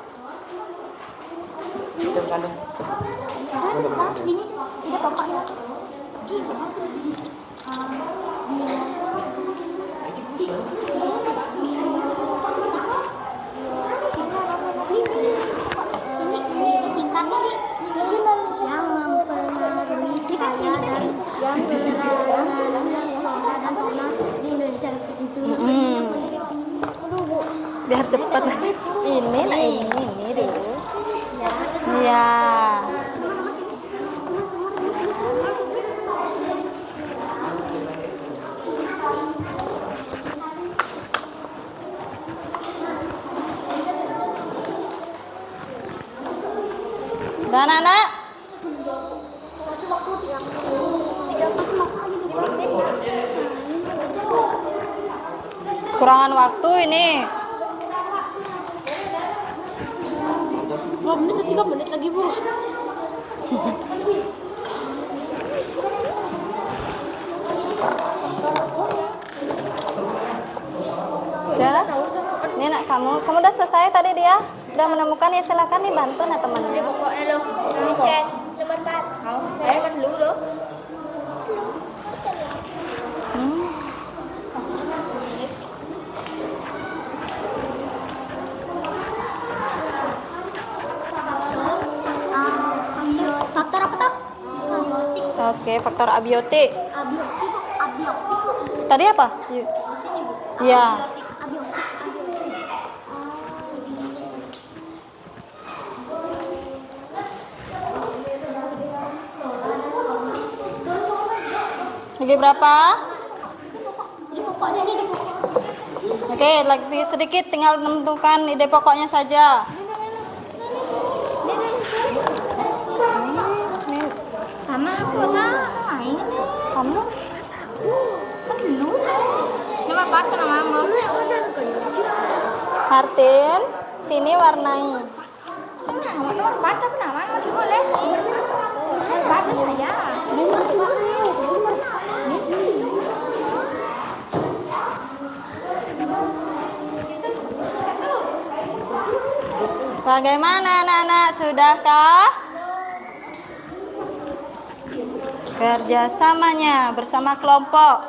Biar cepat. Ini nah ini dulu. Iya. Dan anak kurangan waktu ini. 2 menit atau 3 menit lagi, Bu? Udah. Ini nak kamu udah selesai tadi dia? Udah menemukan ya, silakan nih bantu nah temannya. Pokoknya lo, cek nomor 4. Saya kan dulu lo. Faktor apa tuh? Oke, faktor abiotik. Abiotik. Tadi apa? Di sini, Bu. Iya. Abiotik. Lagi berapa? Ini pokoknya ini di pokok. Oke, lagi sedikit, tinggal menentukan ide pokoknya saja. Sama aku main. Kamu? Kan dulu. Nomor 4 sama Mama. Martin, sini warnai. Sini nomor 4 sama nama boleh. Bagus saya. Bagaimana anak-anak, sudahkah? Kerjasamanya bersama kelompok.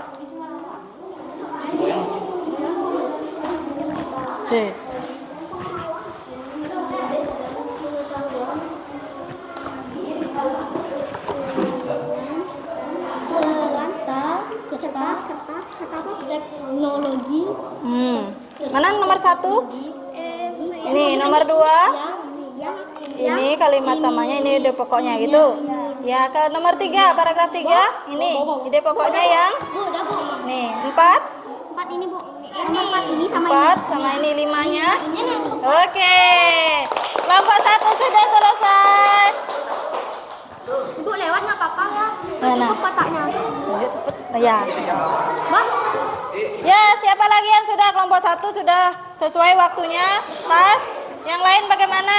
Teknologi. Mana nomor 1? Ini nomor 2. Ini kalimat tamanya, ini ide pokoknya gitu. Ya, ke nomor 3, paragraf 3. Ini ide pokoknya yang Bu, udah Bu. nih 4. 4 ini Bu. Ini 4 ini sama 4 sama ini 5-nya. ini. Ini Bu. Oke. Kelompok 1 sudah selesai. Ibu lewat nggak apa-apa ya? Mana? Cukup kotaknya. Ayo cepet. Ya. Bang. Ya, siapa lagi yang sudah kelompok 1 sudah sesuai waktunya? Pas. Yang lain bagaimana?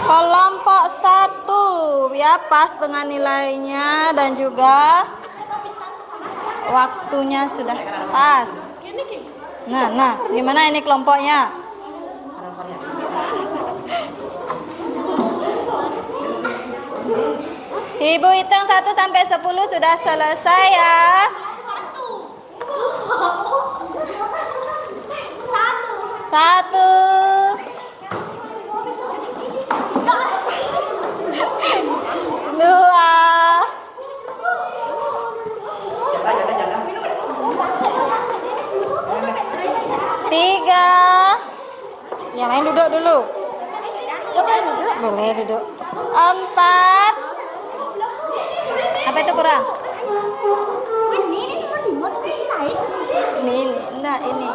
Kelompok 1 ya, pas dengan nilainya dan juga waktunya sudah pas. Nah, gimana ini kelompoknya? Ibu hitung 1 sampai 10 sudah selesai ya. 1 2 Boleh duduk. 4. Apa itu kurang? Ini, enggak, ini.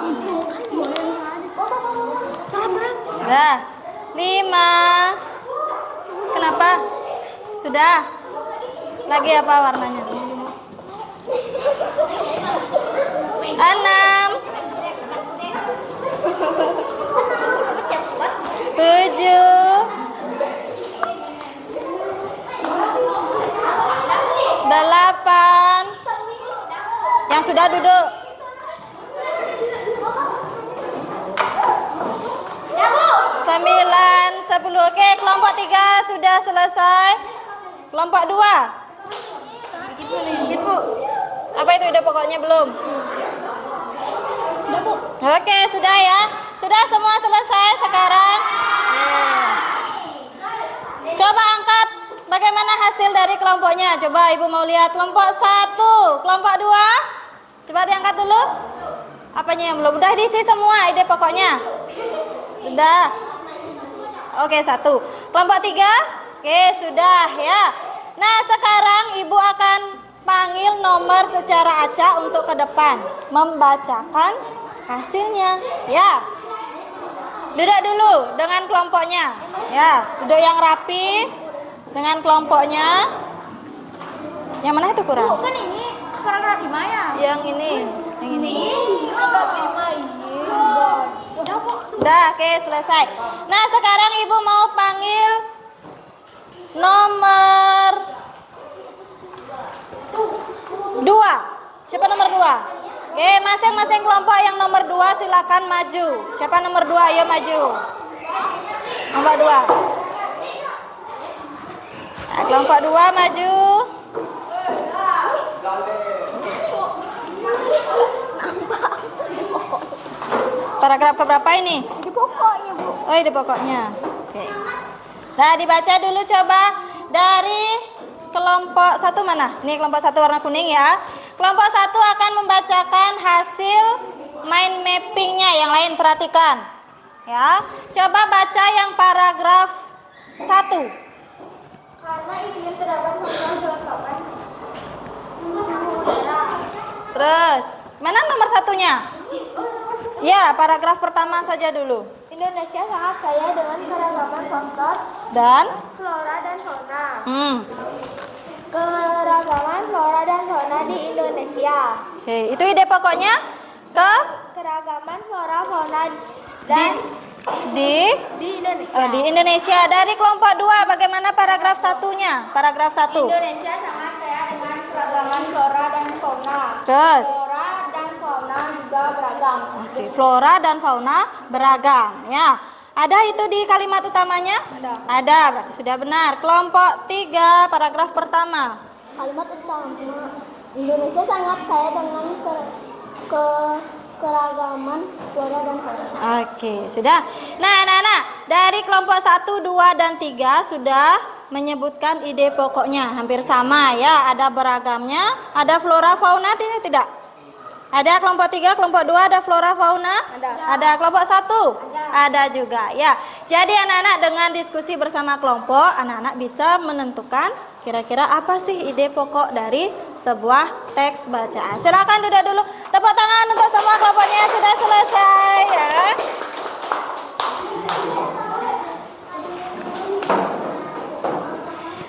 Dah. 5. Kenapa? Sudah. Lagi apa warnanya? 6. 7. 8. Yang sudah duduk. 9, 10. Oke, kelompok 3 sudah selesai. Kelompok 2. Apa itu ide pokoknya belum? Oke, sudah ya. Sudah semua selesai sekarang. Coba angkat bagaimana hasil dari kelompoknya. Coba Ibu mau lihat kelompok 1, kelompok 2. Coba diangkat dulu. Apanya yang belum? Udah diisi semua ide pokoknya. Sudah. Oke, 1. Kelompok 3. Oke, sudah ya. Nah, sekarang Ibu akan panggil nomor secara acak untuk ke depan, membacakan hasilnya. Ya. Duduk dulu dengan kelompoknya. Ya, duduk yang rapi dengan kelompoknya. Yang mana itu kurang? Kan ini kurang 5 ya? Yang ini. Yang ini. Kurang 5 ini. Udah, oke, selesai. Nah, sekarang Ibu mau panggil nomor 2. Siapa nomor 2? Oke, masing-masing kelompok yang nomor 2 silakan maju. Siapa nomor 2? Ayo maju. Nomor 2. Nah, kelompok 2 maju. Paragraf keberapa ini? Di pokoknya, Bu. Oh, ide pokoknya. Oke. Nah, dibaca dulu coba dari kelompok 1 mana? Ini kelompok 1 warna kuning ya. Kelompok 1 akan membacakan hasil mind mappingnya. Yang lain perhatikan. Ya. Coba baca yang paragraf 1. Karena ingin terdapat kelengkapan udara. Terus, mana nomor 1-nya? Ya, paragraf pertama saja dulu. Indonesia sangat kaya dengan keragaman faktor Dan flora dan fauna. Keragaman flora dan fauna di Indonesia. Oke, itu ide pokoknya ke Keragaman flora fauna dan di Indonesia. di Indonesia. Dari kelompok 2 bagaimana paragraf 1-nya? Paragraf 1. Indonesia sangat kaya dengan keragaman flora dan fauna. Terus, Flora dan fauna juga beragam. oke, flora dan fauna beragam ya. Ada itu di kalimat utamanya? Ada, berarti sudah benar. Kelompok 3 paragraf pertama. Kalimat utama, Indonesia sangat kaya dengan keragaman flora dan fauna. Oke, sudah. Nah, anak-anak, dari kelompok 1, 2, dan 3 sudah menyebutkan ide pokoknya. Hampir sama ya, ada beragamnya, ada flora fauna tidak? Ada kelompok 3, kelompok 2 ada flora fauna? Ada kelompok 1? Ada juga ya. Jadi anak-anak dengan diskusi bersama kelompok, anak-anak bisa menentukan kira-kira apa sih ide pokok dari sebuah teks bacaan. Silakan duduk dulu. Tepuk tangan untuk semua kelompoknya sudah selesai ya.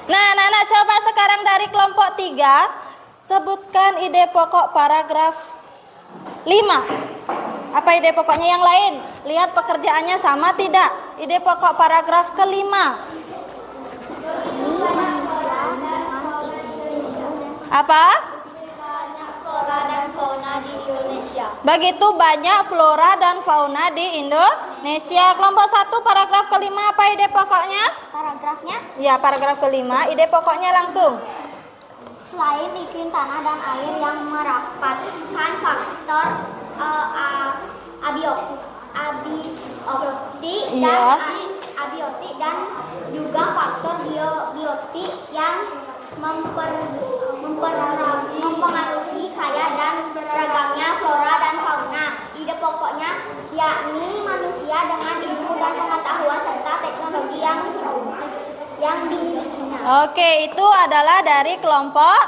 Nah, anak-anak coba sekarang dari kelompok 3 sebutkan ide pokok paragraf 5. Apa ide pokoknya yang lain? Lihat pekerjaannya sama tidak? Ide pokok paragraf kelima. Apa? Banyak flora dan fauna di Indonesia. Begitu banyak flora dan fauna di Indonesia. Kelompok 1 paragraf kelima apa ide pokoknya? Paragrafnya, Ya, paragraf kelima. Ide pokoknya langsung. selain iklim tanah dan air yang merapatkan faktor abiotik dan juga faktor biotik yang mempengaruhi kaya dan beragamnya flora dan fauna. Ide pokoknya yakni manusia dengan ilmu dan pengetahuan serta teknologi yang yang dimilikinya. Oke, itu adalah dari kelompok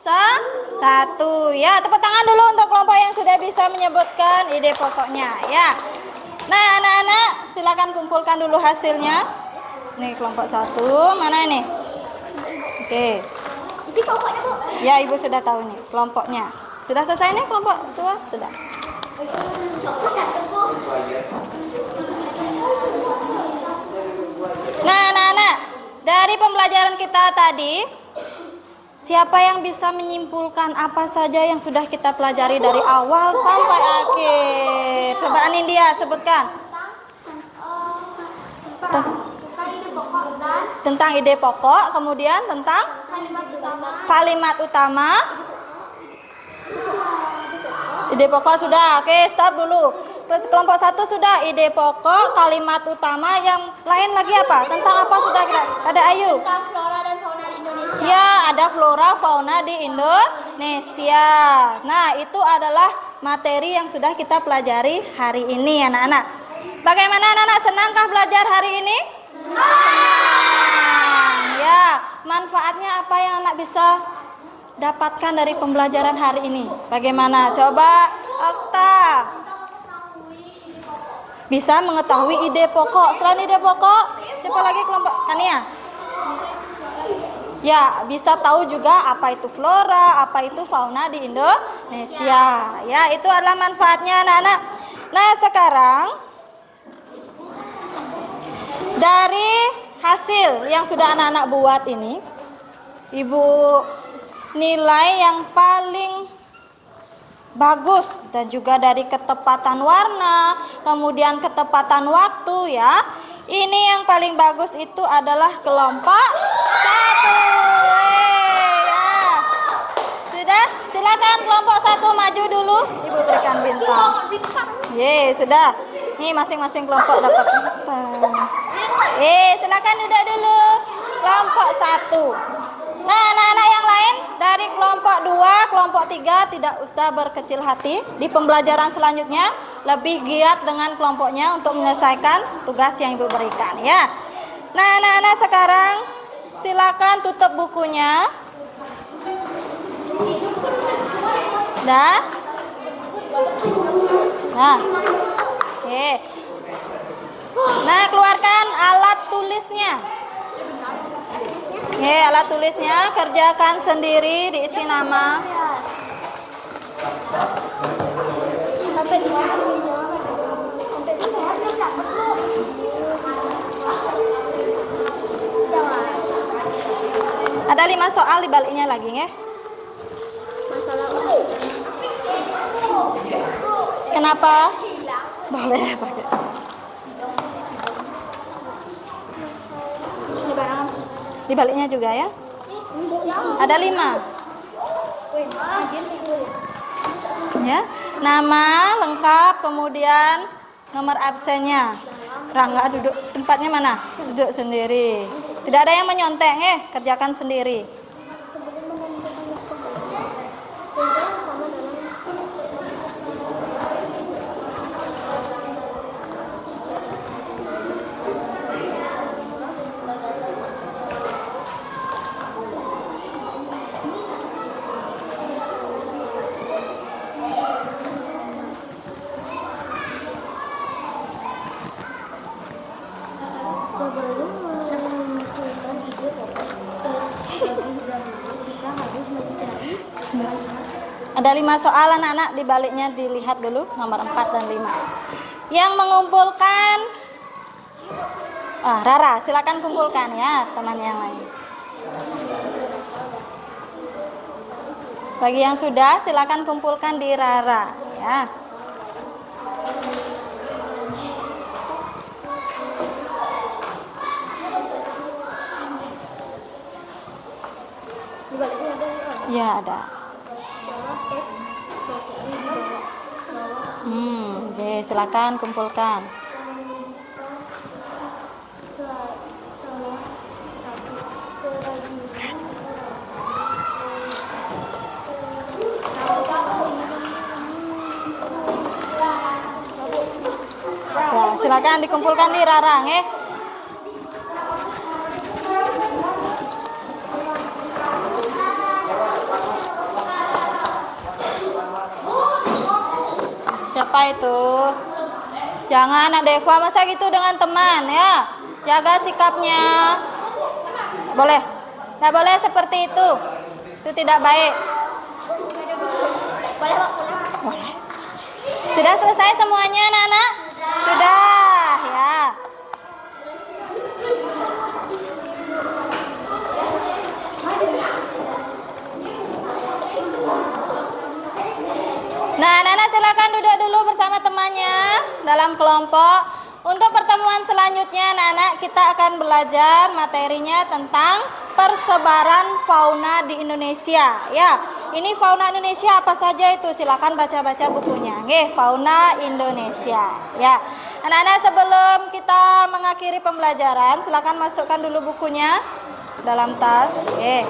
satu. Ya, tepuk tangan dulu untuk kelompok yang sudah bisa menyebutkan ide pokoknya. Ya. Nah, anak-anak, silakan kumpulkan dulu hasilnya. Nih kelompok 1, mana ini? Oke. Isi kelompoknya, Bu. Ya, Ibu sudah tahu nih kelompoknya. Sudah selesai nih kelompok 2? Sudah. Nah, anak-anak, dari pembelajaran kita tadi, siapa yang bisa menyimpulkan apa saja yang sudah kita pelajari dari awal sampai akhir? Coba Anindya sebutkan. Tentang ide pokok, kemudian tentang kalimat utama. Ide pokok sudah. Oke, stop dulu. Terus kelompok 1 sudah, ide pokok, kalimat utama. Yang lain lagi apa? Tentang apa sudah kita? Ada Ayu. Tentang flora dan fauna di Indonesia. Ya, ada flora fauna di Indonesia. Nah, itu adalah materi yang sudah kita pelajari hari ini, anak-anak. Bagaimana anak-anak, senangkah belajar hari ini? Senang. Ya, manfaatnya apa yang anak bisa dapatkan dari pembelajaran hari ini? Bagaimana? Coba Okta. Bisa mengetahui ide pokok. Selain ide pokok, siapa lagi kelompok Tania? Ya, bisa tahu juga apa itu flora, apa itu fauna di Indonesia. Ya, itu adalah manfaatnya anak-anak. Nah, sekarang dari hasil yang sudah anak-anak buat ini, Ibu nilai yang paling bagus dan juga dari ketepatan warna, kemudian ketepatan waktu ya. Ini yang paling bagus itu adalah kelompok 1. Ya. Sudah? Silakan kelompok 1 maju dulu. Ibu berikan bintang. Sudah. Nih masing-masing kelompok dapat bintang. Silakan duduk dulu. Kelompok 1. Nah, anak-anak yang lain dari kelompok 2, kelompok 3 tidak usah berkecil hati. Di pembelajaran selanjutnya lebih giat dengan kelompoknya untuk menyelesaikan tugas yang Ibu berikan ya. Nah, anak-anak sekarang silakan tutup bukunya. Dah? Nah. Oke. Nah, keluarkan alat tulisnya. Alat tulisnya kerjakan sendiri, diisi nama. Ada 5 soal di baliknya lagi ya. Kenapa? Boleh pakai. Di baliknya juga ya. Ada 5. Ya, nama lengkap, kemudian nomor absennya. Rangga duduk tempatnya mana? Duduk sendiri. Tidak ada yang menyontek, kerjakan sendiri. Ada 5 soal anak-anak, di baliknya dilihat dulu nomor 4 dan 5. Yang mengumpulkan Rara, silakan kumpulkan ya teman yang lain. Bagi yang sudah, silakan kumpulkan di Rara ya. Ya, ada. Oke, silakan kumpulkan. Ya, silakan dikumpulkan di Rarang ya. itu? Jangan Nak Deva, masa gitu dengan teman ya. Jaga sikapnya. Boleh. Nggak boleh seperti itu. Itu tidak baik. Boleh. Sudah selesai semuanya anak-anak? Sudah ya. Nah, anak-anak silakan duduk dulu bersama temannya dalam kelompok. Untuk pertemuan selanjutnya, anak-anak, kita akan belajar materinya tentang persebaran fauna di Indonesia. Ya, ini fauna Indonesia apa saja itu? Silakan baca-baca bukunya. Nggih, fauna Indonesia. Ya, anak-anak, sebelum kita mengakhiri pembelajaran, silakan masukkan dulu bukunya dalam tas. Oke.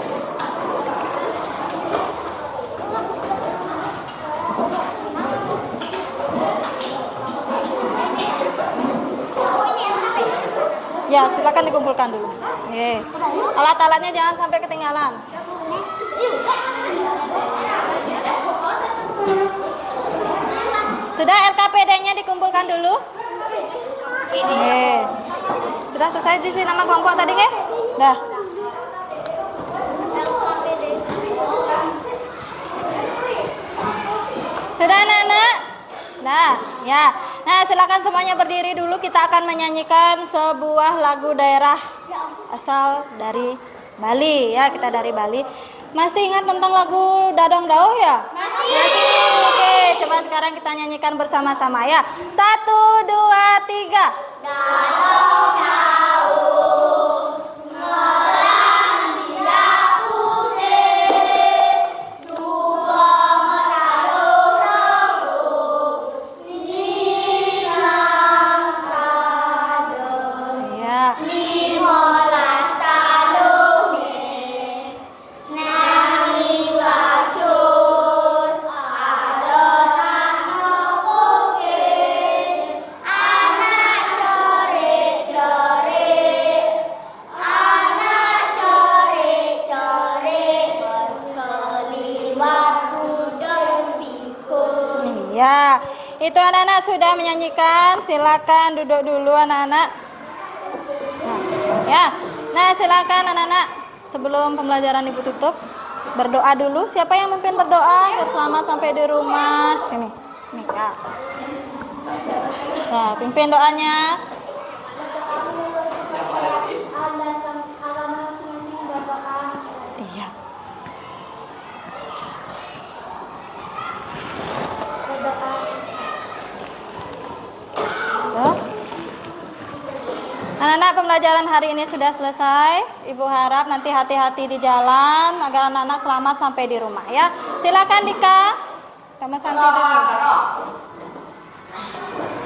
Ya, silakan dikumpulkan dulu. Oke. Alat-alatnya jangan sampai ketinggalan. Sudah LKPD-nya dikumpulkan dulu? Oke. Sudah selesai di sini nama kelompok tadi, nggih? Dah. Sudah anak-anak? Nah, ya. Nah, silakan semuanya berdiri dulu. Kita akan menyanyikan sebuah lagu daerah asal dari Bali ya. Kita dari Bali. Masih ingat tentang lagu Dadong Dauh ya? Masih. Oke, coba sekarang kita nyanyikan bersama-sama ya. 1, 2, 3. Dadong Dauh, ngelang dia putih, suba metalung rembuk, ninang kadeng. Ya. 15 talune, nani wacut, adonan ngopoke, anak corik-corik, anak corik-corik, berkeliwat budeng pikul. Iya, itu anak-anak sudah menyanyikan. Silakan duduk dulu anak-anak. Nah, ya. Nah, silakan anak-anak. Sebelum pembelajaran Ibu tutup, berdoa dulu. Siapa yang memimpin berdoa? Biar selamat sampai di rumah. Sini. Nih, ya. Nah, pimpin doanya. Iya. Tuh. Anak-anak, pembelajaran hari ini sudah selesai. Ibu harap nanti hati-hati di jalan agar anak-anak selamat sampai di rumah ya. Silakan Dika. Sama Santi dulu. Sono.